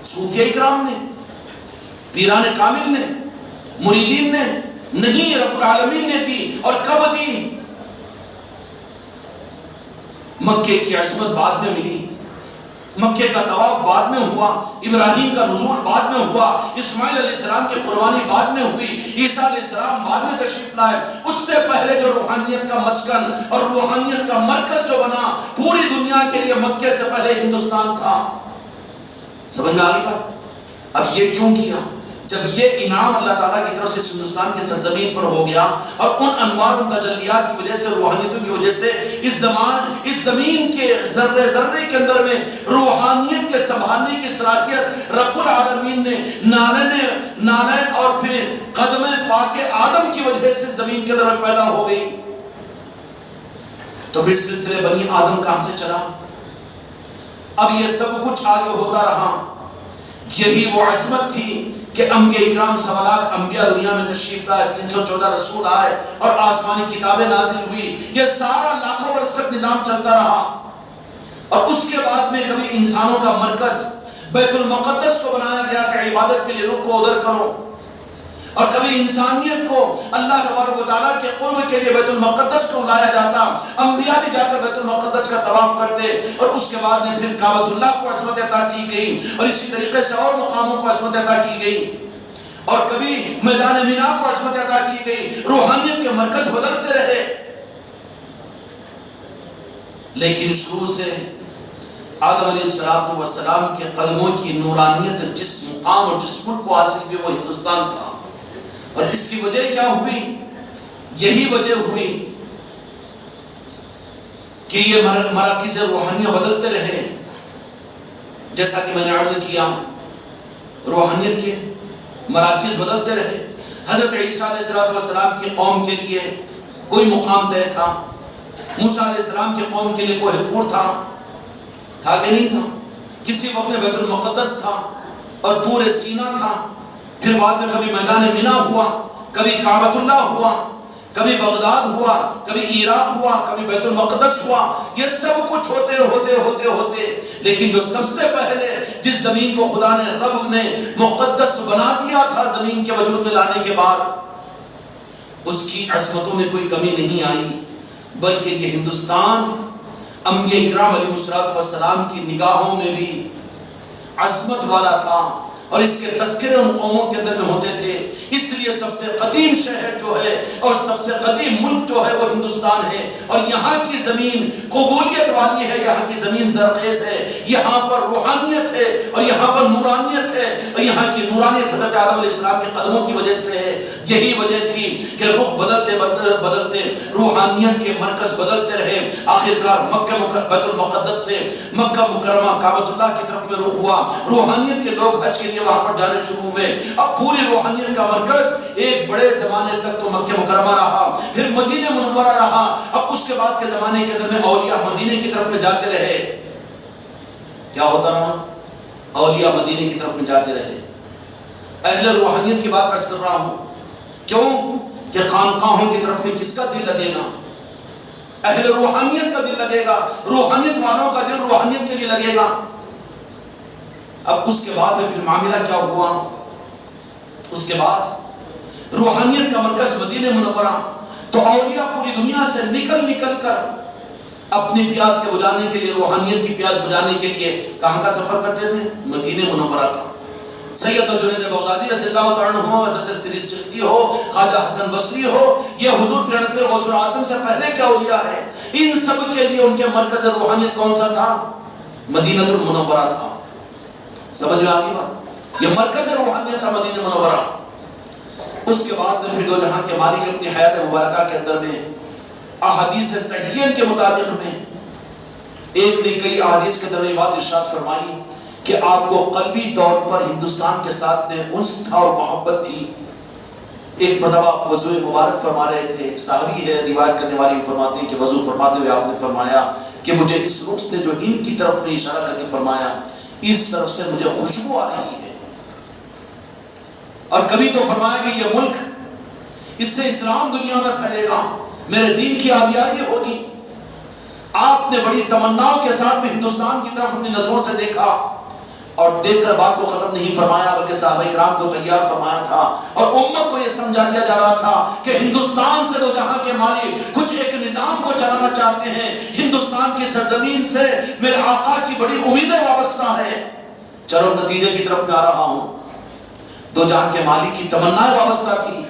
صوفیہ اکرام نے، پیران کامل نے، مریدین نے؟ نہیں، رب العالمین نے دی. اور کب دی؟ مکے کی عظمت بعد میں ملی، مکے کا طواف بعد میں ہوا، ابراہیم کا نزول بعد میں ہوا، اسماعیل علیہ السلام کی قربانی بعد میں ہوئی، عیسیٰ علیہ السلام بعد میں تشریف لائے. اس سے پہلے جو روحانیت کا مسکن اور روحانیت کا مرکز جو بنا پوری دنیا کے لیے مکے سے پہلے ہندوستان تھا. سمجھ میں آ گئی بات؟ اب یہ کیوں کیا؟ جب یہ انعام اللہ تعالیٰ کی طرف سے ہندوستان کی سرزمین پر ہو گیا اور ان انوار و تجلیات کی وجہ سے، روحانیتوں کی وجہ سے اس زمین کے ذرے ذرے کے اندر میں روحانیت کے سنبھالنے کی صلاحیت رب العالمین نے نالین اور پھر قدم پاک آدم کی وجہ سے زمین کے اندر پیدا ہو گئی. تو پھر سلسلے بنی آدم کہاں سے چلا؟ اب یہ سب کچھ آگے ہوتا رہا. یہی وہ عظمت تھی کہ انبیاء اکرام سوالات انبیاء دنیا میں تشریف لائے، 314 رسول آئے اور آسمانی کتابیں نازل ہوئی. یہ سارا لاکھوں برس تک نظام چلتا رہا. اور اس کے بعد میں کبھی انسانوں کا مرکز بیت المقدس کو بنایا گیا کہ عبادت کے لیے رخ کو ادھر کرو. اور کبھی انسانیت کو اللہ تبارک و تعالیٰ کے قرب کے لیے بیت المقدس کو لایا جاتا، انبیاء بھی جا کر بیت المقدس کا طواف کرتے، اور اس کے بعد میں پھر کعبۃ اللہ کو عظمت عطا کی گئی، اور اسی طریقے سے اور مقاموں کو عظمت عطا کی گئی، اور کبھی میدان مینا کو عظمت عطا کی گئی، روحانیت کے مرکز بدلتے رہے۔ لیکن شروع سے آدم علیہ السلام کے قدموں کی نورانیت جس مقام اور جس ملک کو حاصل ہوئی وہ ہندوستان تھا، اور اس کی وجہ کیا ہوئی؟ یہی وجہ ہوئی کہ یہ مراکز روحانیت بدلتے رہے۔ جیسا کہ میں نے عرض کیا، روحانیت کے مراکز بدلتے رہے۔ حضرت عیسیٰ علیہ السلام کی قوم کے لیے کوئی مقام طے تھا، موسیٰ علیہ السلام کی قوم کے لیے کوہ طور تھا کہ نہیں تھا؟ کسی وقت میں بیت المقدس تھا اور طور سینا تھا، پھر بعد میں کبھی میدان مینا ہوا، کبھی کعبۃ اللہ ہوا، کبھی بغداد ہوا، کبھی عراق ہوا، کبھی بیت المقدس ہوا۔ یہ سب کچھ ہوتے لیکن جو سب سے پہلے جس زمین کو خدا نے رب نے مقدس بنا دیا تھا زمین کے وجود میں لانے کے بعد، اس کی عظمتوں میں کوئی کمی نہیں آئی، بلکہ یہ ہندوستان انبیاء اکرام علیہ السلام کی نگاہوں میں بھی عظمت والا تھا، اور اس کے تذکرے ان قوموں کے اندر میں ہوتے تھے۔ اس لیے سب سے قدیم شہر جو ہے اور سب سے قدیم ملک جو ہے وہ ہندوستان ہے، اور یہاں کی زمین قبولیت والی ہے، یہاں کی زمین زرخیز ہے، یہاں پر روحانیت ہے اور یہاں پر نورانیت ہے، اور یہاں کی نورانیت حضرت آدم علیہ السلام کے قدموں کی وجہ سے ہے۔ یہی وجہ تھی کہ رخ بدلتے روحانیت کے مرکز بدلتے رہے، آخرکار بیت المقدس سے مکہ مکرمہ کعبۃ اللہ کی طرف میں رخ ہوا، روحانیت کے لوگ حج کے لیے وہاں پر جانے شروع ہوئے۔ اب پوری روحانیت کا مرکز ایک بڑے زمانے تک تو مکہ مکرمہ رہا، پھر مدینہ منورہ رہا، اب اس کے بعد کے زمانے کے اندر میں اولیاء مدینہ کی طرف میں جاتے رہے۔ کیا ہوتا رہا؟ اولیاء مدینہ کی طرف میں جاتے رہے۔ اہل روحانیت کی بات عرض کر رہا ہوں، کیوں کہ خانقاہوں کی طرف میں کس کا دل لگے گا؟ اہل روحانیت کا دل لگے گا، روحانیت والوں کا دل روحانیت کے لیے لگے گا۔ اب اس کے بعد میں پھر معاملہ کیا ہوا؟ اس کے بعد روحانیت کا مرکز مدینہ منورہ، تو اولیاء پوری دنیا سے نکل کر اپنی پیاس کے بجانے کے لیے، روحانیت کی پیاس بجانے کے لیے کہاں کا سفر کرتے تھے؟ مدینہ منورہ کا۔ سیدنا جنید بغدادی رضی اللہ تعالیٰ عنہ، حضرت سری سختی ہو، خواجہ حسن بصری ہو، یہ حضور پیر غوث الاعظم سے پہلے کیا اولیاء ہے، ان سب کے لیے ان کے مرکز روحانیت کون سا تھا؟ مدینہ المنورہ تھا۔ سمجھ میں آگی بات؟ یہ مرکز روحانیت تھا مدینہ منورہ۔ اس کے بعد میں پھر دو جہاں کے مالک اپنی حیات مبارکہ کے اندر میں احادیث صحیحین کے مطابق میں ایک نے کئی احادیث کے اندر میں بات ارشاد فرمائی کہ آپ کو قلبی طور پر ہندوستان کے ساتھ میں انس تھا اور محبت تھی۔ ایک مرتبہ وضو مبارک فرما رہے تھے، ایک صحابی ہے روایت کرنے والی فرماتے ہیں کہ وضو فرماتے ہوئے آپ نے فرمایا کہ مجھے اس رخ سے جو ان کی طرف میں اشارہ کر کے فرمایا، اس طرف سے مجھے خوشبو آ رہی ہے۔ اور کبھی تو فرمایا کہ یہ ملک، اس سے اسلام دنیا میں پھیلے گا، میرے دین کی آبیاری ہوگی۔ آپ نے بڑی تمناؤں کے ساتھ میں ہندوستان کی طرف اپنی نظروں سے دیکھا، اور دیکھ کر بات کو ختم نہیں فرمایا بلکہ صحابہ کرام کو تیار فرمایا تھا، اور امت کو یہ سمجھا دیا جا رہا تھا کہ ہندوستان سے دو جہاں کے مالک کچھ ایک نظام کو چلانا چاہتے ہیں، ہندوستان کی سرزمین سے میرے آقا کی بڑی امیدیں وابستہ ہے۔ چلو نتیجے کی طرف میں آ رہا ہوں۔ دو جہاں کے مالک کی تمنا وابستہ تھی۔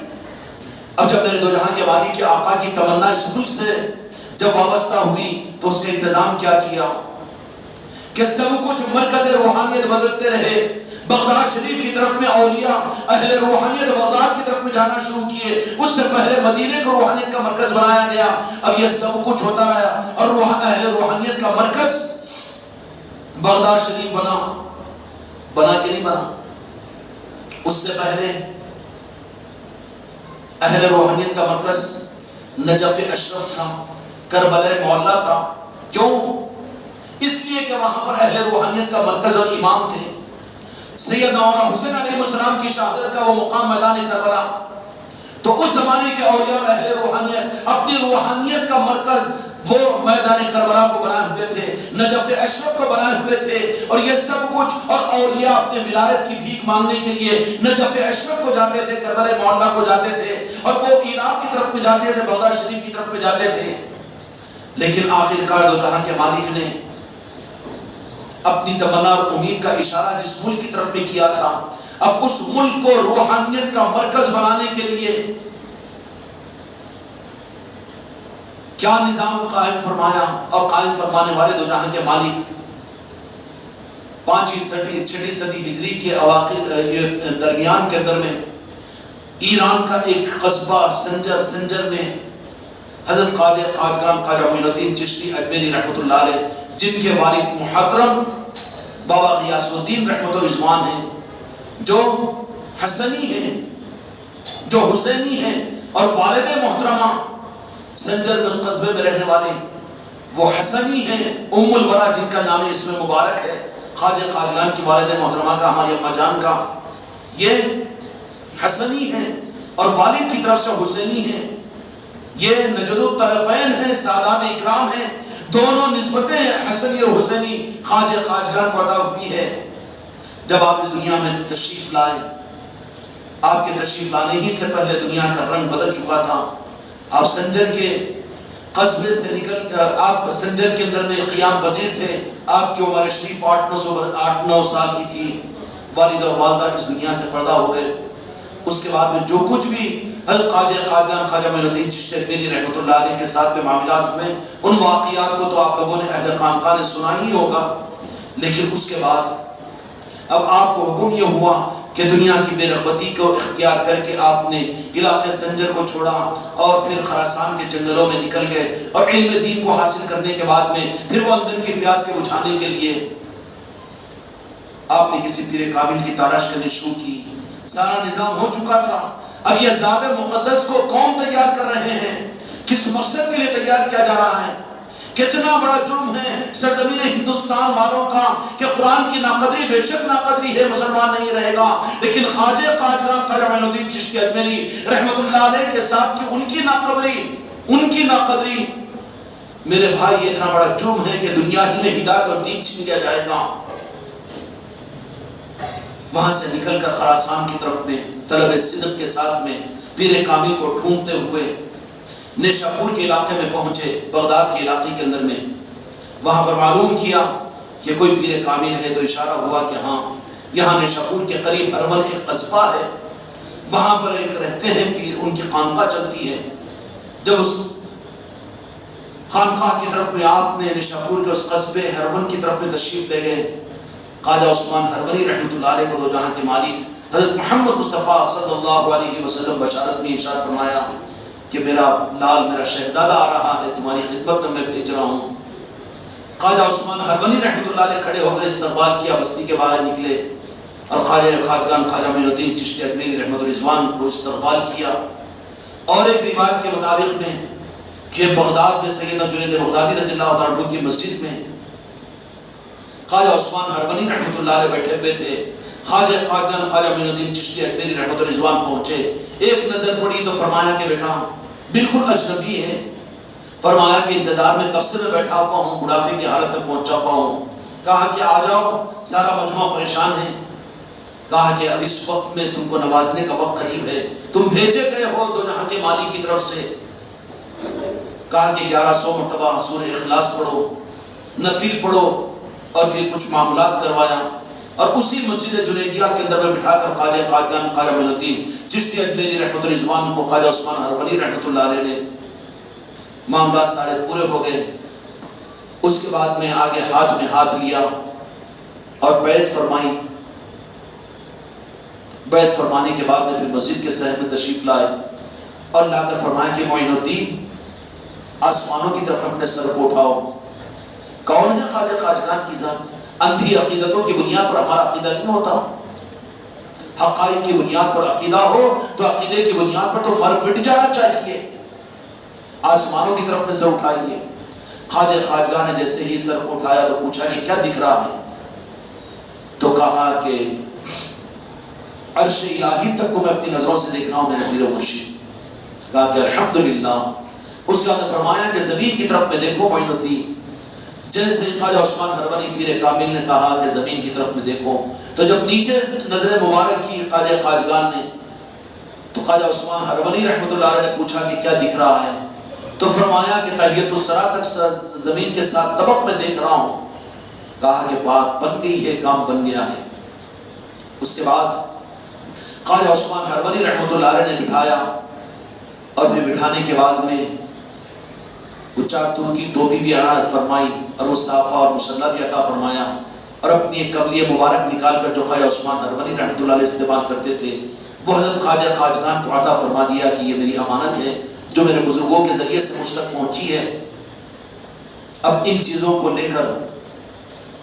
اب جب میرے دو جہاں کے مالک کے آقا کی تمنا اس ملک سے جب وابستہ ہوئی تو اس کا انتظام کیا کیا کہ سب کچھ مرکز روحانیت بدلتے رہے۔ بغداد شریف کی طرف میں اولیاء اہل روحانیت بغداد کی طرف میں جانا شروع کیے، اس سے پہلے مدینے کو روحانیت کا مرکز بنایا گیا۔ اب یہ سب کچھ ہوتا رہا اور اہل روحانیت کا مرکز بغداد شریف بنا کہ نہیں بنا؟ اس سے پہلے اہل روحانیت کا مرکز نجف اشرف تھا، کربلا معلیٰ تھا۔ کیوں؟ اس لیے کہ وہاں پر اہل روحانیت کا مرکز اور امام تھے۔ سیدنا مولانا حسین علیہ السلام کی شہادت کا وہ مقام میدان کربلا، تو اس زمانے کے اولیاء اور اہل روحانیت اپنی روحانیت کا مرکز وہ میدان کربلا کو بنائے ہوئے تھے، نجف اشرف کو بنائے ہوئے تھے، اور یہ سب کچھ، اور اولیاء اپنے ولایت کی بھیک مانگنے کے لیے نجف اشرف کو جاتے تھے، کربلا معلیٰ کو جاتے تھے، اور وہ عراق کی طرف میں جاتے تھے، بغداد شریف کی طرف میں جاتے تھے. لیکن آخر کار دو جہاں کے مالک نے اپنی تمنا اور امید کا اشارہ جس ملک کی طرف میں کیا تھا، اب اس ملک کو روحانیت کا مرکز بنانے کے لیے کیا نظام قائم فرمایا. اور قائم فرمانے والے دو جہاں کے مالک 5ویں 6ویں صدی ہجری کے اواخر درمیان کے اندر میں ایران کا ایک قصبہ سنجر میں حضرت قاجگان خواجہ معین الدین چشتی اجمیری رحمۃ اللہ علیہ، جن کے والد محترم بابا غیاث الدین رحمۃ الرضوان ہیں، جو حسنی ہیں، جو حسینی ہیں، اور والد محترمہ سنجر میں اس قصبے میں رہنے والے وہ حسنی ہیں، ام الورا جن کا نام اسم مبارک ہے، خواجہ قاجگان کی والد محترمہ کا، ہماری اماں جان کا، یہ حسنی ہیں اور والد کی طرف سے حسینی ہیں. یہ نجد الطرفین ہیں، سادات اکرام ہیں، دونوں نسبتیں حسنی اور حسینی خواجہ قاجگان کو عطا ہوئی ہے. جب آپ اس دنیا میں تشریف لائے، آپ کے تشریف لانے ہی سے پہلے دنیا کا رنگ بدل چکا تھا. آپ سنجر کے قصبے سے نکل، آپ سنجر کے اندر میں قیام پذیر تھے. آپ کی عمر شریف 8-9 سال کی تھی. والد اور والدہ اس دنیا سے پردہ ہو گئے. اس کے بعد میں جو کچھ بھی حضرت خواجہ قاجگان خواجہ معین الدین چشتی اجمیری رحمۃ اللہ علیہ کے ساتھ میں معاملات ہوئے، ان واقعات کو تو آپ لوگوں نے اہل خانقاہ نے سنا ہی ہوگا. لیکن اس کے بعد اب آپ کو حکم یہ ہوا کہ دنیا کی بے رغبتی کو اختیار کر کے آپ نے علاقے سنجر کو چھوڑا اور پھر خراسان کے جنگلوں میں نکل گئے، اور علم دین کو حاصل کرنے کے بعد میں پھر وہ اندر کی پیاس کے بجھانے کے لیے آپ نے کسی پیر کامل کی تلاش کرنی شروع کی. سارا نظام ہو چکا تھا. اب یہ ذات مقدس کو کون تیار کر رہے ہیں؟ کس مقصد کے لیے تیار کیا جا رہا ہے؟ کتنا بڑا جرم ہے سرزمین ہندوستان والوں کا کہ قرآن کی ناقدری بے شک ناقدری ہے، مسلمان نہیں رہے گا، لیکن خواجہ قاجگان خواجہ معین الدین چشتی اجمیری رحمۃ اللہ علیہ کے ساتھ کی ان کی ناقدری میرے بھائی یہ اتنا بڑا جرم ہے کہ دنیا ہی میں ہدایت اور دین چھین لیا جائے گا. وہاں سے نکل کر خراسان کی طرف میں طلب صدق کے ساتھ میں پیر کامل کو ڈھونڈتے ہوئے نیشاپور کے علاقے میں پہنچے، بغداد کے علاقے کے اندر میں. وہاں پر معلوم کیا کہ کوئی پیر کامل ہے، تو اشارہ ہوا کہ ہاں یہاں نیشاپور کے قریب ہرون ایک قصبہ ہے، وہاں پر ایک رہتے ہیں پیر، ان کی خانقاہ چلتی ہے. جب اس خانقاہ کی طرف میں آپ نے نیشاپور کے اس قصبے ہرون کی طرف میں تشریف لے گئے، خواجہ عثمان ہرونی رحمۃ اللہ علیہ کو دو جہاں کے مالک حضرت محمد مصطفیٰ صلی اللہ علیہ وسلم بشارت میں ارشاد فرمایا کہ میرا لال، میرا شہزادہ آ رہا ہے، تمہاری خدمت میں بھیج رہا ہوں. خواجہ عثمان ہرونی رحمۃ اللہ علیہ کھڑے ہو کر استقبال کیا، بستی کے باہر نکلے اور قاجگان خواجہ معین الدین چشتی اجمیری رحمۃ الرضوان کو استقبال کیا. اور ایک روایت کے مطابق میں کہ بغداد میں سیدنا جنید بغدادی رضی اللہ تعالیٰ عنہ کی مسجد میں خواجہ عثمان ہرونی رحمۃ اللہ علیہ بیٹھے ہوئے تھے. خواجہ قاجگان خواجہ معین الدین چشتی اجمیری رحمۃ الرضوان پہنچے. ایک نظر پڑی تو فرمایا کہ بیٹا بالکل اجنبی ہے. فرمایا کہ انتظار میں کب سے میں بیٹھا ہوا ہوں، بڑھاپے کی حالت میں پہنچا ہوا ہوں. کہا کہ آ جاؤ، سارا مجمع پریشان ہے. کہا کہ اب اس وقت میں تم کو نوازنے کا وقت قریب ہے، تم بھیجے گئے ہو دو جہاں کے مالک کی طرف سے. کہا کہ 1100 مرتبہ سورہ اخلاص پڑھو، نفل پڑھو، اور پھر کچھ معاملات کروایا. اور اسی مسجد جنیدیہ کے اندر میں بٹھا کر خواجہ قاجگان خواجہ معین الدین چشتی اجمیری رحمۃ الرضوان کو خواجہ عثمان ہرونی رحمۃ اللہ علیہ نے معاملات سارے پورے ہو گئے. اس کے بعد میں آگے ہاتھ میں ہاتھ لیا اور بیعت فرمائی. بیعت فرمانے کے بعد میں پھر مسجد کے صحن میں تشریف لائے اور لا کر فرمایا کہ معین الدین آسمانوں کی طرف اپنے سر کو اٹھاؤ. کون ہے خواجہ قاجگان کی ذات؟ اندھی عقیدتوں کی بنیاد پر ہمارا عقیدہ نہیں ہوتا. حقائق کی بنیاد پر عقیدہ ہو تو عقیدے کی بنیاد پر تو مر مٹ جانا چاہیے. آسمانوں کی طرف میں سر اٹھائیے. خواجہ قاجگان نے جیسے ہی سر کو اٹھایا تو پوچھا کہ کیا دکھ رہا ہے؟ تو کہا کہ عرش الہی تک کو میں اپنی نظروں سے دیکھ رہا ہوں میرے پیر و مرشد. کہا کہ الحمدللہ. اس کے بعد فرمایا کہ زمین کی طرف میں دیکھو معین الدین، جیسے خواجہ عثمان ہرونی پیر کامل نے کہا کہ زمین کی طرف میں دیکھو، تو جب نیچے نظر مبارک کی خواجہ خواجگان نے تو خواجہ عثمان ہرونی رحمۃ اللہ علیہ نے پوچھا کہ کیا دکھ رہا ہے؟ تو فرمایا کہ تحیۃ الثری تک زمین کے ساتھ طبق میں دیکھ رہا ہوں۔ کہا کہ بات بن گئی ہے، کام بن گیا ہے۔ اس کے بعد خواجہ عثمان ہرونی رحمۃ اللہ علیہ نے بٹھایا، اور پھر بٹھانے کے بعد میں وہ 4 طور کی ٹوپی بھی عنایت فرمائی اور وہ صافہ اور مسلح بھی عطا فرمایا، اور اپنی ایک قبلیہ مبارک نکال کر جو خواجہ عثمان ہرونی رحمۃ اللہ علیہ استعمال کرتے تھے وہ حضرت خواجہ خواجگان کو عطا فرما دیا کہ یہ میری امانت ہے جو میرے بزرگوں کے ذریعے سے مجھ تک پہنچی ہے۔ اب ان چیزوں کو لے کر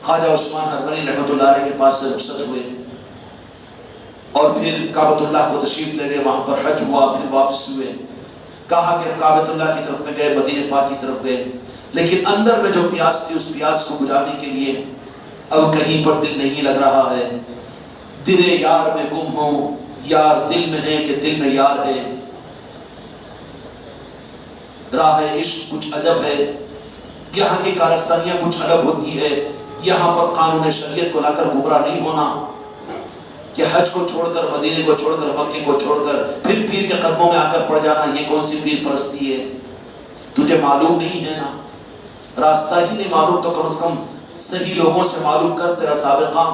خواجہ عثمان ہرونی رحمۃ اللہ علیہ کے پاس سے رخصت ہوئے، اور پھر کعبۃ اللہ کو تشریف لے گئے، وہاں پر حج ہوا، پھر واپس ہوئے۔ کہا کہ کعبۃ اللہ کی طرف میں گئے، مدینہ پاک کی طرف گئے، لیکن اندر میں جو پیاس تھی اس پیاس کو بجھانے کے لیے اب کہیں پر دل نہیں لگ رہا ہے۔ دل یار میں گم ہوں، یار دل میں ہے کہ دل میں یار ہے۔ راہ عشق کچھ عجب ہے، یہاں کی کارستانیاں کچھ الگ ہوتی ہے۔ یہاں پر قانون شریعت کو لا کر گمراہ نہیں ہونا کہ حج کو چھوڑ کر، مدینے کو چھوڑ کر، مکے کو چھوڑ کر پھر پیر کے قدموں میں آ کر پڑ جانا، یہ کون سی پیر پرستی ہے؟ تجھے معلوم نہیں ہے نا، راستہ ہی نہیں معلوم تو کم از کم صحیح لوگوں سے معلوم کر۔ تیرا سابقہ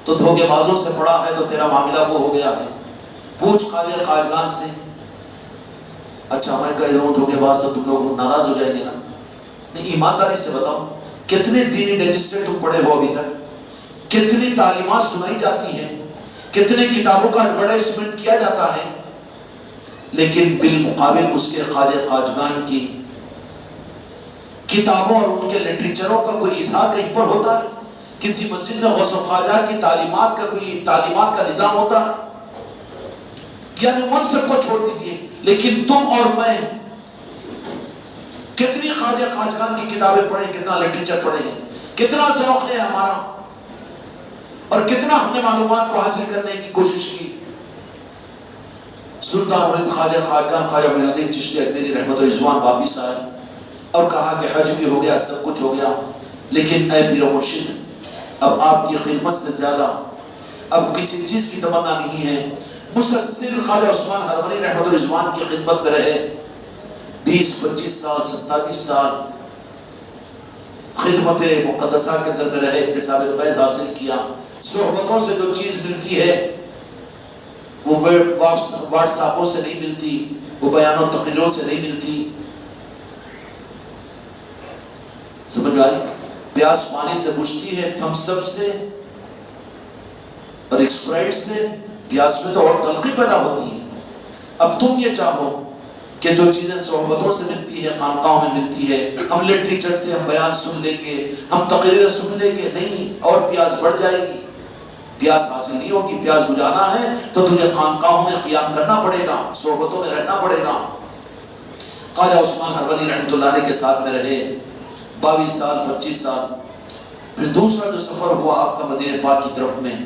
تو دھوکے بازوں سے پڑا ہے تو تیرا معاملہ وہ ہو گیا ہے۔ پوچھ خواجہ خواجگان سے۔ اچھا میں کہہ رہا ہوں دھوکے باز تو تم لوگ ناراض ہو جائیں گے نا؟ نہیں، ایمانداری سے بتاؤ کتنے دینی ڈیجسٹر تم پڑھے ہو ابھی تک؟ کتنی تعلیمات سنائی جاتی ہیں، کتنے کتابوں کا ایڈورٹائزمنٹ کیا جاتا ہے، لیکن بالمقابل اس کے خواجہ خواجگان کی کتابوں اور ان کے لٹریچروں کا کوئی اظہار کہیں پر ہوتا ہے؟ کسی مسجد میں غوث خواجہ کی تعلیمات کا کوئی تعلیمات کا نظام ہوتا ہے؟ یعنی ان سب کو چھوڑ دیجئے، لیکن تم اور میں کتنی خواجہ خواجگان کی کتابیں پڑھیں، کتنا لٹریچر پڑھیں، کتنا ذوق ہے ہمارا، اور کتنا ہم نے معلومات کو حاصل کرنے کی کوشش کی۔ سلطان مرید خواجہ خواجگان خواجہ معین الدین چشتی اجمیری رحمۃ رضوان واپس آئے اور کہا کہ حج بھی ہو گیا، سب کچھ ہو گیا، لیکن اے پیر و مرشد اب آپ کی خدمت سے زیادہ اب کسی چیز کی تمنا نہیں ہے۔ مسلسل خواجہ عثمان ہرونی رحمۃ رضوان کی خدمت میں رہے، 20-25 سال 27 سال خدمت مقدسہ کے اندر میں رہے، اکتساب فیض حاصل کیا۔ صحبتوں سے جو چیز ملتی ہے وہ واٹس ایپوں سے نہیں ملتی، وہ بیان و تقریروں سے نہیں ملتی۔ سمجھ میں آئی؟ پیاس پانی سے بجھتی ہے، تھمس اپ سے اور اسپرائٹ سے پیاس میں تو اور تلخی پیدا ہوتی ہے۔ اب تم یہ چاہو کہ جو چیزیں صحبتوں سے ملتی ہے، خانقاہوں میں ملتی ہے، ہم لٹریچر سے ہم بیان سن لے کے، ہم تقریریں سن لے کے، نہیں، اور پیاس بڑھ جائے گی، پیاس حاصل نہیں ہوگی۔ پیاس بجھانا ہے تو تجھے خانقاہوں میں قیام کرنا پڑے گا، صحبتوں میں رہنا پڑے گا۔ خواجہ عثمان ہرونی رحمۃ اللہ علیہ کے ساتھ میں رہے 22 سال 25 سال۔ پھر دوسرا جو سفر ہوا آپ کا مدینہ پاک کی طرف میں،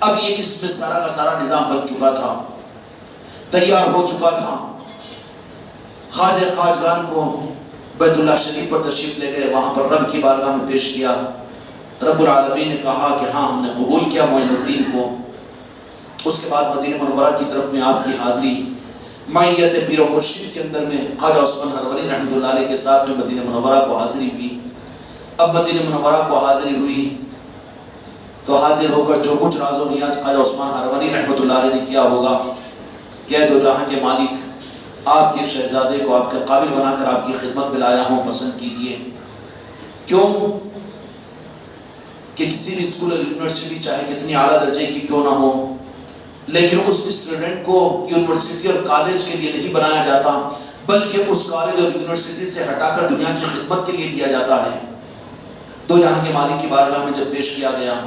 اب یہ اس میں سارا کا سارا نظام بن چکا تھا، تیار ہو چکا تھا۔ خواجہ خواجگان کو بیت اللہ شریف پر تشریف لے گئے، وہاں پر رب کی بارگاہ میں پیش کیا۔ رب العالمین نے کہا کہ ہاں ہم نے قبول کیا معین الدین کو۔ اس کے بعد مدینہ منورہ کی طرف میں آپ کی حاضری معیت پیر و مرشد کے اندر میں خواجہ عثمان ہرونی رحمۃ اللہ علیہ کے ساتھ میں مدینہ منورہ کو حاضری ہوئی۔ اب مدینہ منورہ کو حاضری ہوئی تو حاضر ہو کر جو کچھ راز و نیاز خواجہ عثمان ہرونی رحمۃ اللہ علیہ نے کیا ہوگا، کہہ دو جہاں کے مالک آپ کے شہزادے کو آپ کے قابل بنا کر آپ کی خدمت میں لایا ہوں، پسند کیجیے۔ کیوں کہ کسی بھی اسکول اور یونیورسٹی چاہے کتنی اعلیٰ درجے کی کیوں نہ ہو، لیکن اس اسٹوڈنٹ کو یونیورسٹی اور کالج کے لیے نہیں بنایا جاتا، بلکہ اس کالج اور یونیورسٹی سے ہٹا کر دنیا کی خدمت کے لیے لیا جاتا ہے۔ دو جہاں کے مالک کی بارگاہ میں جب پیش کیا گیا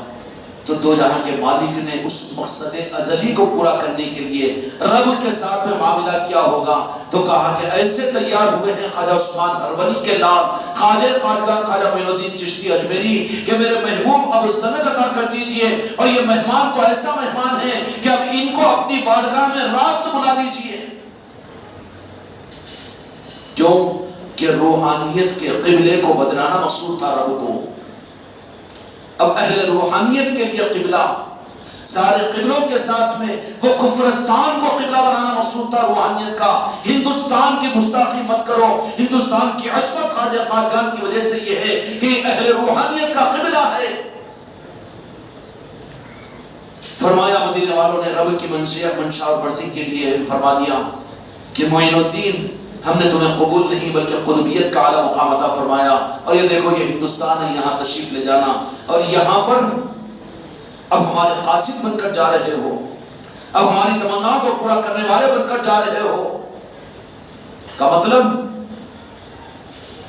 تو دو جہاں کے مالک نے اس مقصد ازلی کو پورا کرنے کے لیے رب کے ساتھ میں معاملہ کیا ہوگا، تو کہا کہ ایسے تیار ہوئے ہیں خواجہ عثمان ہرونی کے لال خواجہ خواجگان خواجہ معین الدین چشتی اجمیری کہ میرے محبوب اب سند عطا کر دیجئے، اور یہ مہمان تو ایسا مہمان ہے کہ اب ان کو اپنی بارگاہ میں راست بلا لیجئے۔ کیوں؟ کہ روحانیت کے قبلے کو بدلانا مقصود تھا رب کو. اب اہل روحانیت کے لیے قبلہ سارے قبلوں کے ساتھ میں وہ کفرستان کو قبلہ بنانا مقصود تھا روحانیت کا. ہندوستان کی گستاخی مت کرو. ہندوستان کی عصمت خواجہ قادیان کی وجہ سے یہ ہے کہ اہل روحانیت کا قبلہ ہے. فرمایا مدینے والوں نے رب کی منشا اور مرضی کے لیے فرما دیا کہ معین الدین ہم نے تمہیں قبول نہیں بلکہ قطبیت کا اعلیٰ مقام عطا فرمایا. اور یہ دیکھو یہ ہندوستان ہے, یہاں تشریف لے جانا اور یہاں پر اب ہمارے قاصد بن کر جا رہے ہو, اب ہماری تمناؤں کو پورا کرنے والے بن کر جا رہے ہو. کا مطلب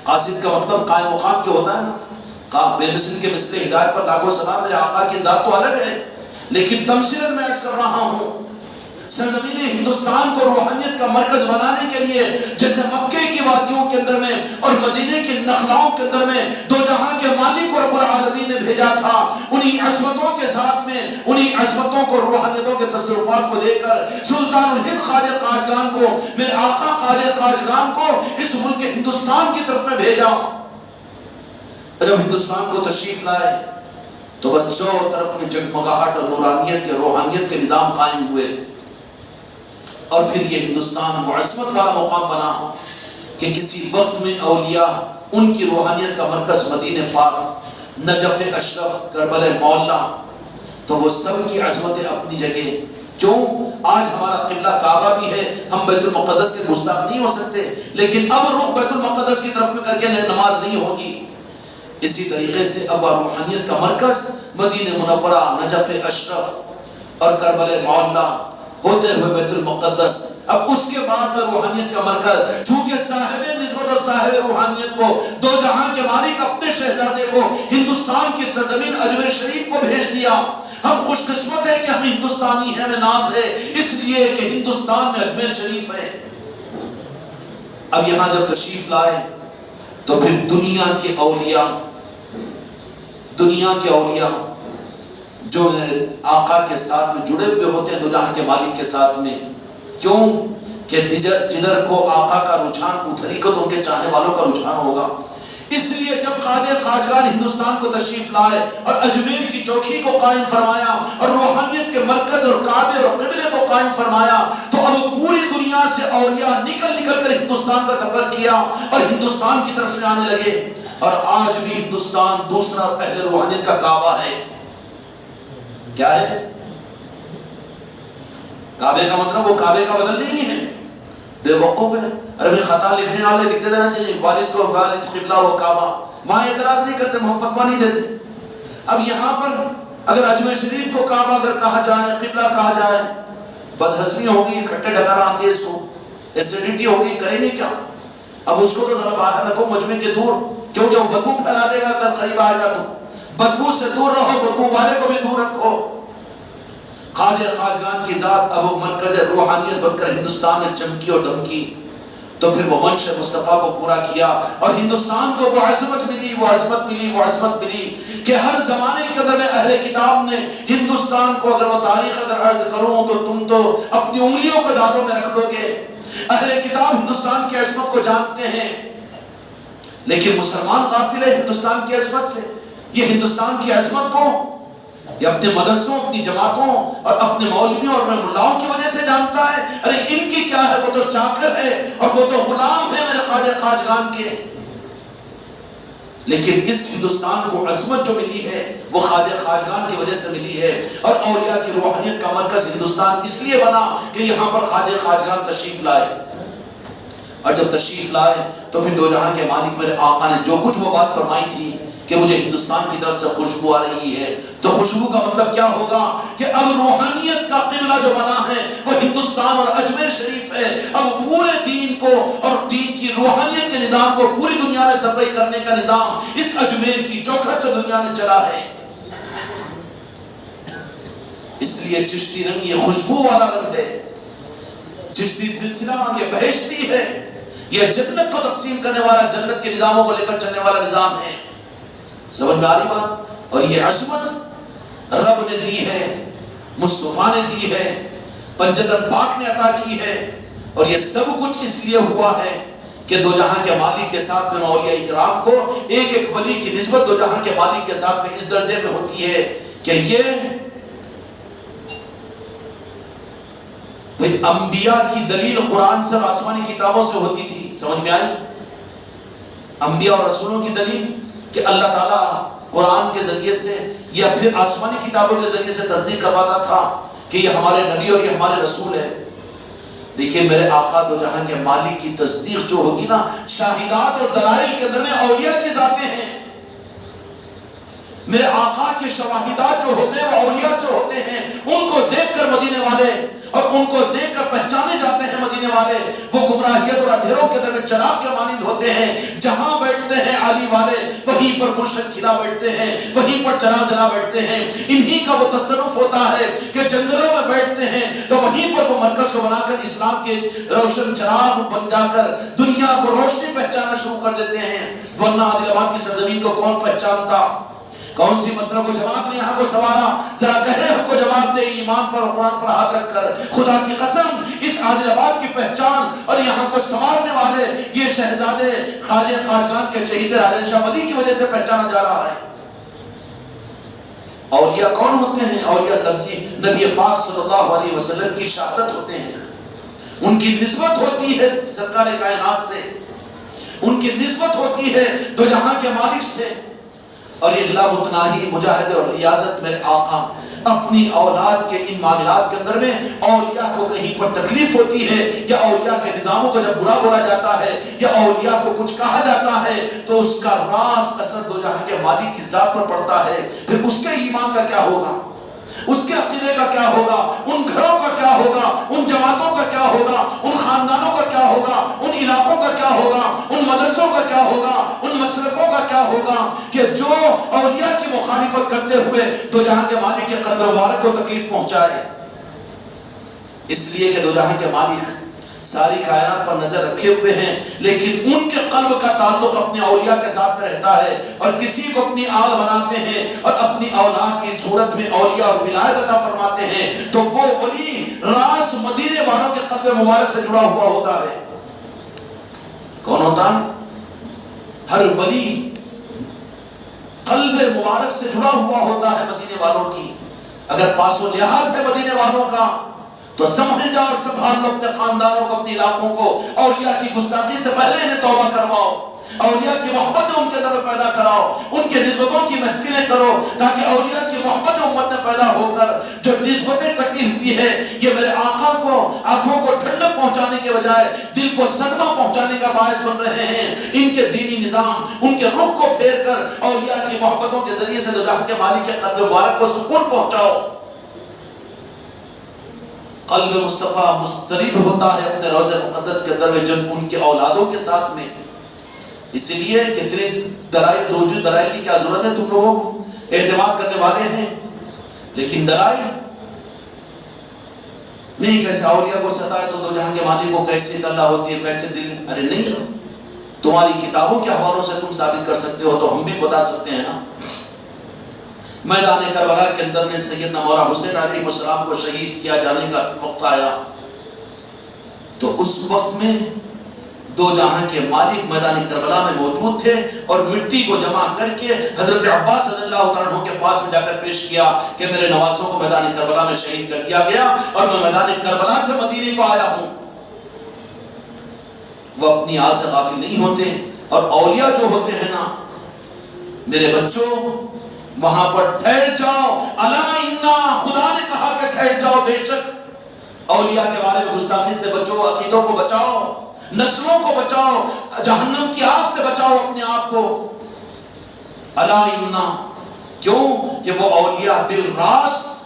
قاصد کا مطلب قائم مقام کیوں ہوتا ہے نا. بے مثل کے مثل ہدایت پر لاکھوں سلام. میرے آقا کی ذات تو الگ ہے لیکن تمثیلاً میں عرض کر رہا ہوں سرزمین ہندوستان کو روحانیت کا مرکز بنانے کے لیے جیسے مکے کی وادیوں کے اندر میں اور مدینے کی نخلاؤں کے اندر میں دو جہاں کے مالک اور رب العالمین نے بھیجا تھا, انہی عصمتوں کے ساتھ میں انہی عصمتوں کو روحانیتوں کے تصرفات کو دے کر سلطان الہند خواجہ قاجگان کو, میرے آقا خواجہ قاجگان کو اس ملک ہندوستان کی طرف میں بھیجا. جب ہندوستان کو تشریف لائے تو بس چاروں طرف میں جگمگاہٹ اور نورانیت کے روحانیت کے نظام قائم ہوئے. اور پھر یہ ہندوستان وہ عصمت والا مقام بنا کہ کسی وقت میں اولیاء ان کی روحانیت کا مرکز مدینہ پاک, نجف اشرف, کربلا مولا, تو وہ سب کی عظمتیں اپنی جگہ. کیوں آج ہمارا قبلہ کعبہ بھی ہے, ہم بیت المقدس کے گستاخ نہیں ہو سکتے لیکن اب رخ بیت المقدس کی طرف میں کر کے نماز نہیں ہوگی. اسی طریقے سے اب روحانیت کا مرکز مدینہ منورہ, نجف اشرف اور کربلا مولا ہوتے ہوئے بیت المقدس. اب اس کے بعد میں روحانیت کا مرکز, چونکہ صاحب نسبت اور صاحب روحانیت کو دو جہاں کے مالک اپنے شہزادے کو ہندوستان کی سرزمین اجمیر شریف کو بھیج دیا. ہم خوش قسمت ہے کہ ہم ہندوستانی ہیں, ہمیں ناز ہے اس لیے کہ ہندوستان میں اجمیر شریف ہے. اب یہاں جب تشریف لائے تو پھر دنیا کے اولیاء جو آقا کے ساتھ میں جڑے ہوئے ہوتے ہیں دو جہاں کے مالک کے ساتھ میں. کیوں کہ جدھر کو آقا کا رجحان ادھر کو تو ان کے چاہنے والوں کا رجحان ہوگا. اس لیے جب خواجہ قاجگان ہندوستان کو تشریف لائے اور اجمیر کی چوکی کو قائم فرمایا اور روحانیت کے مرکز اور کعبے اور قبلے کو قائم فرمایا تو اب پوری دنیا سے اولیاء نکل کر ہندوستان کا سفر کیا اور ہندوستان کی طرف سے آنے لگے. اور آج بھی ہندوستان دوسرا پہلے روحانیت کا کعبہ ہے. کیا ہے کعبے کا مطلب؟ وہ کعبے کا بدل نہیں ہے, بے وقوف ہے. ارے خطا لکھنے والے لکھتے دینا چاہیے والد کو والد قبلہ و کعبہ, وہاں اعتراض نہیں کرتے, فتویٰ نہیں دیتے. اب یہاں پر اگر اجمیر شریف کو کعبہ اگر کہا جائے, قبلہ کہا جائے, بدہضمی ہوگی, کھٹے ڈکارا آتی ہے, اس کو ایسیڈیٹی ہوگی, کریں گے کیا؟ اب اس کو تو ذرا باہر رکھو مجمع کے دور, کیونکہ وہ بدبو پھیلا دے گا اگر قریب آئے گا تو. بدبو سے دور رہو, بدبو والے کو بھی دور رکھو. خواجہ قاجگان کی ذات اب مرکز روحانیت بن کر ہندوستان میں چمکی اور دمکی. تو پھر وہ منش مصطفیٰ کو پورا کیا اور ہندوستان کو وہ عظمت ملی کہ ہر زمانے کے اندر میں اہل کتاب نے ہندوستان کو, اگر وہ تاریخ اگر عرض کروں تو تم تو اپنی انگلیوں کو دانتوں میں رکھ لو گے. اہل کتاب ہندوستان کی عظمت کو جانتے ہیں لیکن مسلمان غافل ہے ہندوستان کی عظمت سے. یہ ہندوستان کی عظمت کو یہ اپنے مدرسوں, اپنی جماعتوں اور اپنے مولویوں اور ملاؤں کی وجہ سے جانتا ہے. ارے ان کی کیا ہے, وہ تو چاکر ہے اور وہ تو غلام ہے میرے خواجہ قاجگان کے. لیکن اس ہندوستان کو عظمت جو ملی ہے وہ خواجہ قاجگان کی وجہ سے ملی ہے. اور اولیاء کی روحانیت کا مرکز ہندوستان اس لیے بنا کہ یہاں پر خواجہ قاجگان تشریف لائے. اور جب تشریف لائے تو پھر دو جہاں کے مالک میرے آقا نے جو کچھ وہ بات فرمائی تھی کہ مجھے ہندوستان کی طرف سے خوشبو آ رہی ہے, تو خوشبو کا مطلب کیا ہوگا کہ اب روحانیت کا قبلہ جو بنا ہے وہ ہندوستان اور اجمیر شریف ہے. اب پورے دین کو اور دین کی روحانیت کے نظام کو پوری دنیا میں سپلائی کرنے کا نظام اس اجمیر کی چوکھٹ سے دنیا میں چلا ہے. اس لیے چشتی رنگ یہ خوشبو والا رنگ ہے, چشتی سلسلہ یہ بہشتی ہے, یہ جنت کو تقسیم کرنے والا, جنت کے نظاموں کو لے کر چلنے والا نظام ہے. سمجھ میں آ رہی بات؟ اور یہ عظمت رب نے دی ہے, مصطفیٰ نے دی ہے, پنجتن پاک نے عطا کی ہے. اور یہ سب کچھ اس لیے ہوا ہے کہ دو جہاں کے مالک کے ساتھ میں اولیاء اکرام کو ایک ایک ولی کی نسبت دو جہاں کے مالک کے ساتھ میں اس درجے میں ہوتی ہے کہ یہ انبیاء کی دلیل قرآن سے اور آسمانی کتابوں سے ہوتی تھی. سمجھ میں آئی؟ انبیاء اور رسولوں کی دلیل کہ اللہ تعالیٰ قرآن کے ذریعے سے یا پھر آسمانی کتابوں کے ذریعے سے تصدیق کرواتا تھا کہ یہ ہمارے نبی اور یہ ہمارے رسول ہے. دیکھیں میرے آقا دو جہاں کے مالک کی تصدیق جو ہوگی نا، شاہدات اور دلائل کے اندر میں اولیاء کی ذاتیں ہیں. میرے آقا کے شواہدات جو ہوتے ہیں وہ اولیاء سے ہوتے ہیں. ان کو دیکھ کر مدینے والے اور ان کو دیکھ کر پہچانے جاتے ہیں مدینے والے. وہ گمراہیت اور اندھیروں کے درمیان چراغ کے مانند ہوتے ہیں. جہاں بیٹھتے ہیں علی والے وہیں پر گلشن کھلا بیٹھتے ہیں، وہیں پر چراغ جلا بیٹھتے ہیں. انہی کا وہ تصرف ہوتا ہے کہ جنگلوں میں بیٹھتے ہیں تو وہیں پر وہ مرکز کو بنا کر اسلام کے روشن چراغ بن جا کر دنیا کو روشنی پہچانا شروع کر دیتے ہیں. ورنہ عادل آباد کی سرزمین کو کون پہچانتا؟ کون سی مسئلہ کو جماعت نے یہاں کو سوارا؟ ذرا کہے ہم کو جواب دے ایمان پر اور قرآن پر ہاتھ رکھ کر. خدا کی قسم اس عادل آباد کی پہچان اور یہاں کو سنوارنے والے یہ شہزادے خواجہ خواجگان کے چہیتے راجن شاہ ولی کی وجہ سے پہچانا جا رہا ہے. اولیاء کون ہوتے ہیں؟ اولیاء نبی پاک صلی اللہ علیہ وسلم کی شہادت ہوتے ہیں. ان کی نسبت ہوتی ہے سرکار کائنات سے، ان کی نسبت ہوتی ہے دو جہاں کے مالک سے. اور یہ لامتناہی مجاہد اور ریاضت میرے آقا اپنی اولاد کے ان معاملات کے اندر میں اولیاء کو کہیں پر تکلیف ہوتی ہے یا اولیاء کے نظاموں کو جب برا بولا جاتا ہے یا اولیاء کو کچھ کہا جاتا ہے تو اس کا راس اثر دو جہاں کے مالک کی ذات پر پڑتا ہے. پھر اس کے ایمان کا کیا ہوگا؟ اس کے عقیدے کا کیا ہوگا؟ ان گھروں کا کیا ہوگا؟ ان جماعتوں کا کیا ہوگا؟ ان خاندانوں کا کیا ہوگا؟ ان علاقوں کا کیا ہوگا؟ ان مدرسوں کا کیا ہوگا؟ ان مسلکوں کا کیا ہوگا کہ جو اولیاء کی مخالفت کرتے ہوئے دو جہاں کے مالک کے قلب مبارک کو تکلیف پہنچائے؟ اس لیے کہ دو جہاں کے مالک ساری کائنات پر نظر رکھے ہوئے ہیں، لیکن ان کے قلب کا تعلق اپنے اولیاء کے ساتھ میں رہتا ہے. اور کسی کو اپنی آل بناتے ہیں اور اپنی اولاد کی صورت میں اولیاء اور ولایت عطا فرماتے ہیں تو وہ ولی راس مدینے والوں کے قلب مبارک سے جڑا ہوا ہوتا ہے. کون ہوتا ہے؟ ہر ولی قلب مبارک سے جڑا ہوا ہوتا ہے مدینے والوں کی. اگر پاس و لحاظ ہے مدینے والوں کا تو سمجھ جاؤ اور سنبھال لو اپنے خاندانوں کو، اپنے علاقوں کو. اولیاء کی گستاخی سے پہلے انہیں توبہ کرواؤ، اولیاء کی محبت ان کے اندر پیدا کراؤ، ان کے نسبتوں کی محفلیں کرو تاکہ اولیاء کی محبت امت میں پیدا ہو کر جو نسبتیں کٹی ہوئی ہے یہ میرے آقا کو آنکھوں کو ٹھنڈک پہنچانے کے بجائے دل کو صدمہ پہنچانے کا باعث بن رہے ہیں. ان کے دینی نظام ان کے رخ کو پھیر کر اولیاء کی محبتوں کے ذریعے سے دو جہاں کے مالک کے قلب مبارک کو سکون پہنچاؤ. قلب مصطفیٰ مسترد ہوتا ہے اپنے روضہ مقدس کے اندر میں جب ان کے اولادوں کے ساتھ میں. اس لیے کتنے دلائل دوجو دلائل کی کیا ضرورت ہے؟ تم لوگوں کو اعتماد کرنے والے ہیں لیکن دلائل نہیں. کیسے اولیاء کو ستائے تو دو جہاں کے مالک کو کیسے اللہ ہوتی ہے، کیسے دل؟ ارے نہیں، تمہاری کتابوں کے حوالوں سے تم ثابت کر سکتے ہو تو ہم بھی بتا سکتے ہیں نا. میدان کربلا کے اندر میں سیدنا مولا حسین علیہ السلام کو شہید کیا جانے کا وقت آیا تو اس وقت میں دو جہاں کے مالک میدان کربلا میں موجود تھے اور مٹی کو جمع کر کے حضرت عباس صلی اللہ عنہ کے پاس میں جا کر پیش کیا کہ میرے نوازوں کو میدان کربلا میں شہید کر دیا گیا اور میں میدان کربلا سے مدینے کو آیا ہوں. وہ اپنی آل سے غافل نہیں ہوتے. اور اولیاء جو ہوتے ہیں نا میرے بچوں، وہاں پر ٹھہر جاؤ. الا انا، خدا نے کہا کہ ٹھہر جاؤ. بے شک اولیاء کے بارے میں گستاخی سے بچو، عقیدوں کو بچاؤ، نسلوں کو بچاؤ، جہنم کی آگ سے بچاؤ اپنے آپ کو. الا انا، کیوں کہ وہ اولیاء بالراست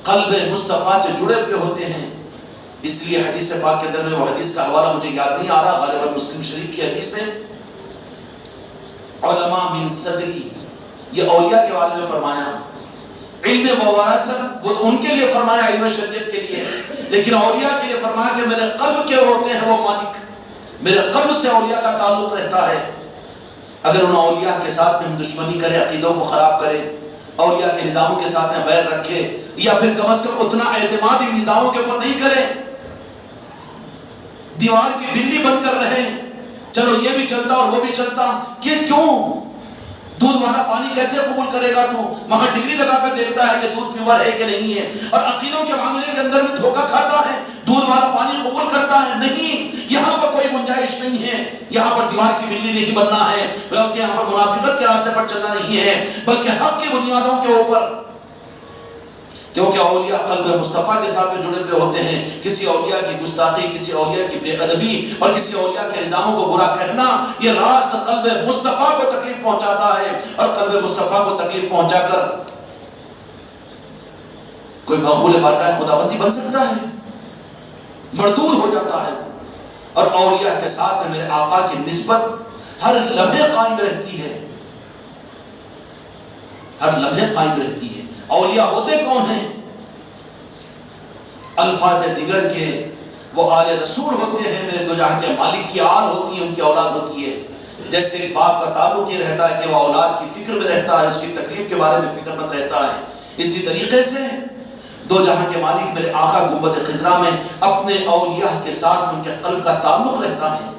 قلب مصطفیٰ سے جڑے ہوئے ہوتے ہیں. اس لیے حدیث پاک کے اندر میں وہ حدیث کا حوالہ مجھے یاد نہیں آ رہا، غالباً مسلم شریف کی حدیث ہے. علماء من صدری، یہ اولیاء کے بارے میں فرمایا. علم و وراثت وہ ان کے لیے فرمایا، علم شریعت کے لیے، لیکن اولیاء کے لیے فرمایا کہ میرے قلب کے ہوتے ہیں وہ مالک، میرے قلب سے اولیاء کا تعلق رہتا ہے. اگر ان اولیاء کے ساتھ میں ہم دشمنی کریں، عقیدوں کو خراب کریں، اولیاء کے نظاموں کے ساتھ میں بیر رکھے یا پھر کم از کم اتنا اعتماد ان نظاموں کے اوپر نہیں کریں، دیوار کی بلی بن کر رہے، چلو یہ بھی چلتا اور وہ بھی چلتا، کہ کیوں؟ دودھ والا پانی کیسے قبول کرے گا تو؟ وہاں ڈگری لگا کر دیکھتا ہے کہ دودھ پیور ہے کہ نہیں ہے، اور عقیدوں کے معاملے کے اندر بھی دھوکہ کھاتا ہے، دودھ والا پانی قبول کرتا ہے نہیں۔ یہاں پر کوئی گنجائش نہیں ہے، یہاں پر دیوار کی بلی نہیں بننا ہے، بلکہ یہاں پر منافقت کے راستے پر چلنا نہیں ہے، بلکہ حق کی بنیادوں کے اوپر۔ کیونکہ اولیاء قلب مصطفیٰ کے ساتھ جڑے ہوئے ہوتے ہیں۔ کسی اولیاء کی گستاخی، کسی اولیاء کی بے ادبی اور کسی اولیاء کے نظاموں کو برا کہنا، یہ راست قلب مصطفیٰ کو تکلیف پہنچاتا ہے، اور قلب مصطفیٰ کو تکلیف پہنچا کر کوئی مقبول بارگاہ خداوندی بن سکتا ہے؟ مردود ہو جاتا ہے۔ اور اولیاء کے ساتھ میرے آقا کی نسبت ہر لمحے قائم رہتی ہے، ہر لمحے قائم رہتی ہے۔ اولیاء ہوتے کون ہیں؟ الفاظ دیگر کے وہ آل رسول ہوتے ہیں، میرے دو جہاں کے مالک کی آل ہوتی ہے، ان کی اولاد ہوتی ہے۔ جیسے ایک باپ کا تعلق یہ رہتا ہے کہ وہ اولاد کی فکر میں رہتا ہے، اس کی تکلیف کے بارے میں فکر مند رہتا ہے، اسی طریقے سے دو جہاں کے مالک میرے آقا گنبد خضرا میں اپنے اولیاء کے ساتھ ان کے قلب کا تعلق رہتا ہے،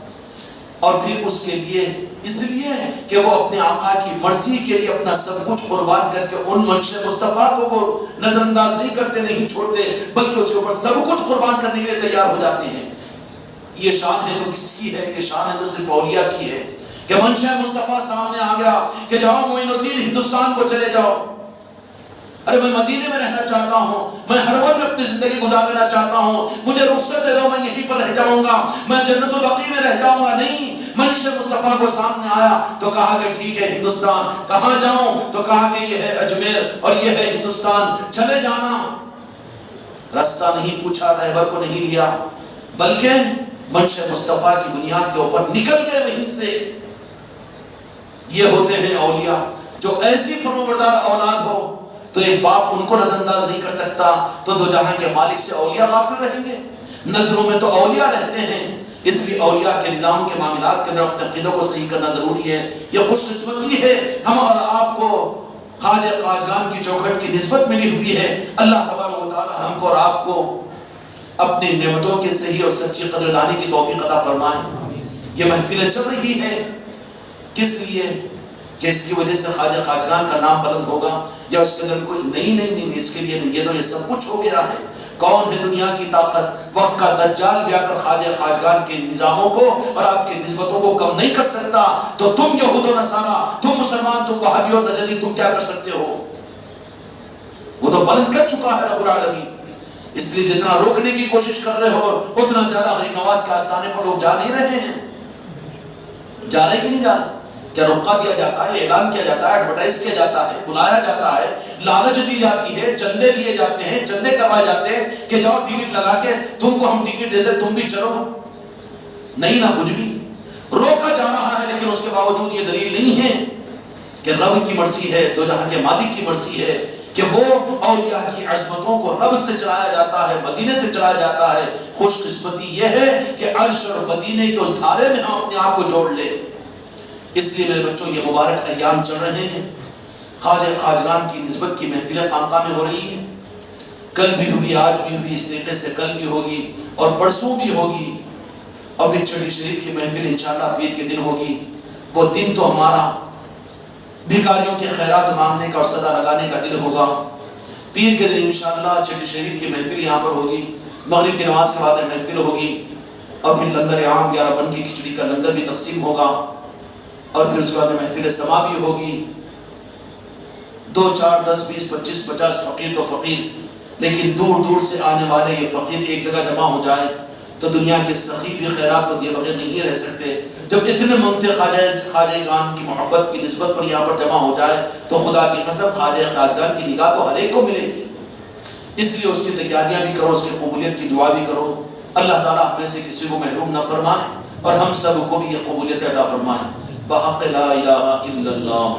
اور پھر اس کے لیے اس لیے کہ وہ اپنے آقا کی مرضی کے لیے اپنا سب کچھ قربان کر کے ان منشأ مصطفیٰ کو وہ نظر انداز نہیں کرتے، نہیں چھوڑتے، بلکہ اس کے اوپر سب کچھ قربان کرنے کے لیے تیار ہو جاتے ہیں۔ یہ شان ہے تو کس کی ہے؟ یہ شان ہے تو صرف اولیاء کی ہے کہ منشأ مصطفیٰ سامنے آ گیا کہ جاؤ معین الدین ہندوستان کو چلے جاؤ، ارے میں مدینے میں رہنا چاہتا ہوں، میں ہرون میں اپنی زندگی گزارنا چاہتا ہوں، مجھے رخصت دے دو، میں یہیں پر رہ جاؤں گا، میں جنت البقیع میں رہ جاؤں گا۔ نہیں، منشأ مصطفیٰ کو سامنے آیا تو کہا کہ ٹھیک ہے ہندوستان، کہاں جاؤں؟ تو کہا کہ یہ ہے اجمیر اور یہ ہے ہندوستان، چلے جانا۔ راستہ نہیں پوچھا، رہبر کو نہیں لیا، بلکہ منشأ مصطفیٰ کی بنیاد کے اوپر نکل گئے وہیں سے۔ یہ ہوتے ہیں اولیاء، جو ایسی فرمانبردار اولاد ہو تو ایک باپ ان کو نظر انداز نہیں کر سکتا، تو دو جہاں کے مالک سے اولیاء غافل رہیں گے؟ نظروں میں تو اولیاء رہتے ہیں، اس لیے اولیاء کے نظام کے معاملات کے اندر اپنے عقیدوں کو صحیح کرنا ضروری ہے۔ یہ خوش قسمتی ہے ہم اور آپ کو خواجہ قاجگان کی چوکھٹ کی نسبت ملی ہوئی ہے۔ اللہ تبارک و تعالی ہم کو اور آپ کو اپنی نعمتوں کی صحیح اور سچی قدردانی کی توفیق عطا فرمائے۔ یہ محفل چل رہی ہے کس لیے؟ کہ اس کی وجہ سے خواجہ قاجگان کا نام بلند ہوگا، یا اس کے اندر کوئی نہیں اس کے لیے نہیں، یہ تو یہ سب کچھ ہو گیا ہے۔ کون ہے دنیا کی طاقت؟ وقت کا دجال بھی آ کر خواجہ قاجگان کے نظاموں کو اور آپ کی نسبتوں کو کم نہیں کر سکتا، تو تم یہود و نصارہ، تم مسلمان، تم وہابی اور نجدی، تم کیا کر سکتے ہو؟ وہ تو بلند کر چکا ہے رب العالمین۔ اس لیے جتنا روکنے کی کوشش کر رہے ہو اتنا زیادہ غریب نواز کے آستانے پر لوگ جا نہیں رہے ہیں۔ جا رہے کہ نہیں جا رہے؟ کیا رقعہ دیا جاتا ہے، اعلان کیا جاتا ہے، ایڈورٹائز کیا جاتا ہے، بلایا جاتا ہے، لالچ دی جاتی ہے، چندے لیے جاتے ہیں، چندے کروائے جاتے ہیں کہ جاؤ ٹکٹ لگا کے تم کو ہم ٹکٹ دیتے تم بھی چلو؟ نہیں نہ کچھ بھی روکا جا رہا ہے، لیکن اس کے باوجود یہ دلیل نہیں ہے کہ رب کی مرضی ہے، دو جہاں کے مالک کی مرضی ہے کہ وہ اولیاء کی عظمتوں کو رب سے چلایا جاتا ہے، مدینے سے چلایا جاتا ہے۔ خوش قسمتی یہ ہے کہ عرش اور مدینے کے اس دھارے میں ہم اپنے آپ کو جوڑ لیں۔ اس لیے میرے بچوں یہ مبارک ایام چل رہے ہیں، خواجہ قاجگان کی نسبت کی محفلیں خانقاہ میں ہو رہی ہیں، کل بھی ہوئی، آج بھی ہوئی، اس طریقے سے کل بھی ہوگی اور پرسوں بھی ہوگی، اور پھر چڑھی شریف کی محفل انشاءاللہ پیر کے دن ہوگی۔ وہ دن تو ہمارا بھکاریوں کے خیرات مانگنے کا اور صدا لگانے کا دن ہوگا۔ پیر کے دن انشاءاللہ چڑھی شریف کی محفل یہاں پر ہوگی، مغرب کی نماز کے بعد محفل ہوگی، اور پھر لنگر عام 11 بن کی کھچڑی کا لنگر بھی تقسیم ہوگا، اور پھر اس کے بعد محفل سما بھی ہوگی۔ 2 4 10 20 25 50 فقیر تو فقیر، لیکن دور دور سے آنے والے یہ فقیر ایک جگہ جمع ہو جائے تو دنیا کے سخی بھی خیرات کو دیے بغیر نہیں رہ سکتے۔ جب اتنے منتے خواجہ گان کی محبت کی نسبت پر یہاں پر جمع ہو جائے تو خدا کی قسم خواجہ قاجگان کی نگاہ تو ہر ایک کو ملے گی۔ اس لیے اس کی تیاریاں بھی کرو، اس کی قبولیت کی دعا بھی کرو۔ اللہ تعالیٰ ہمیں سے کسی کو محروم نہ فرمائے اور ہم سب کو بھی یہ قبولیت عطا فرمائے۔ بحق لا الہ الا اللہ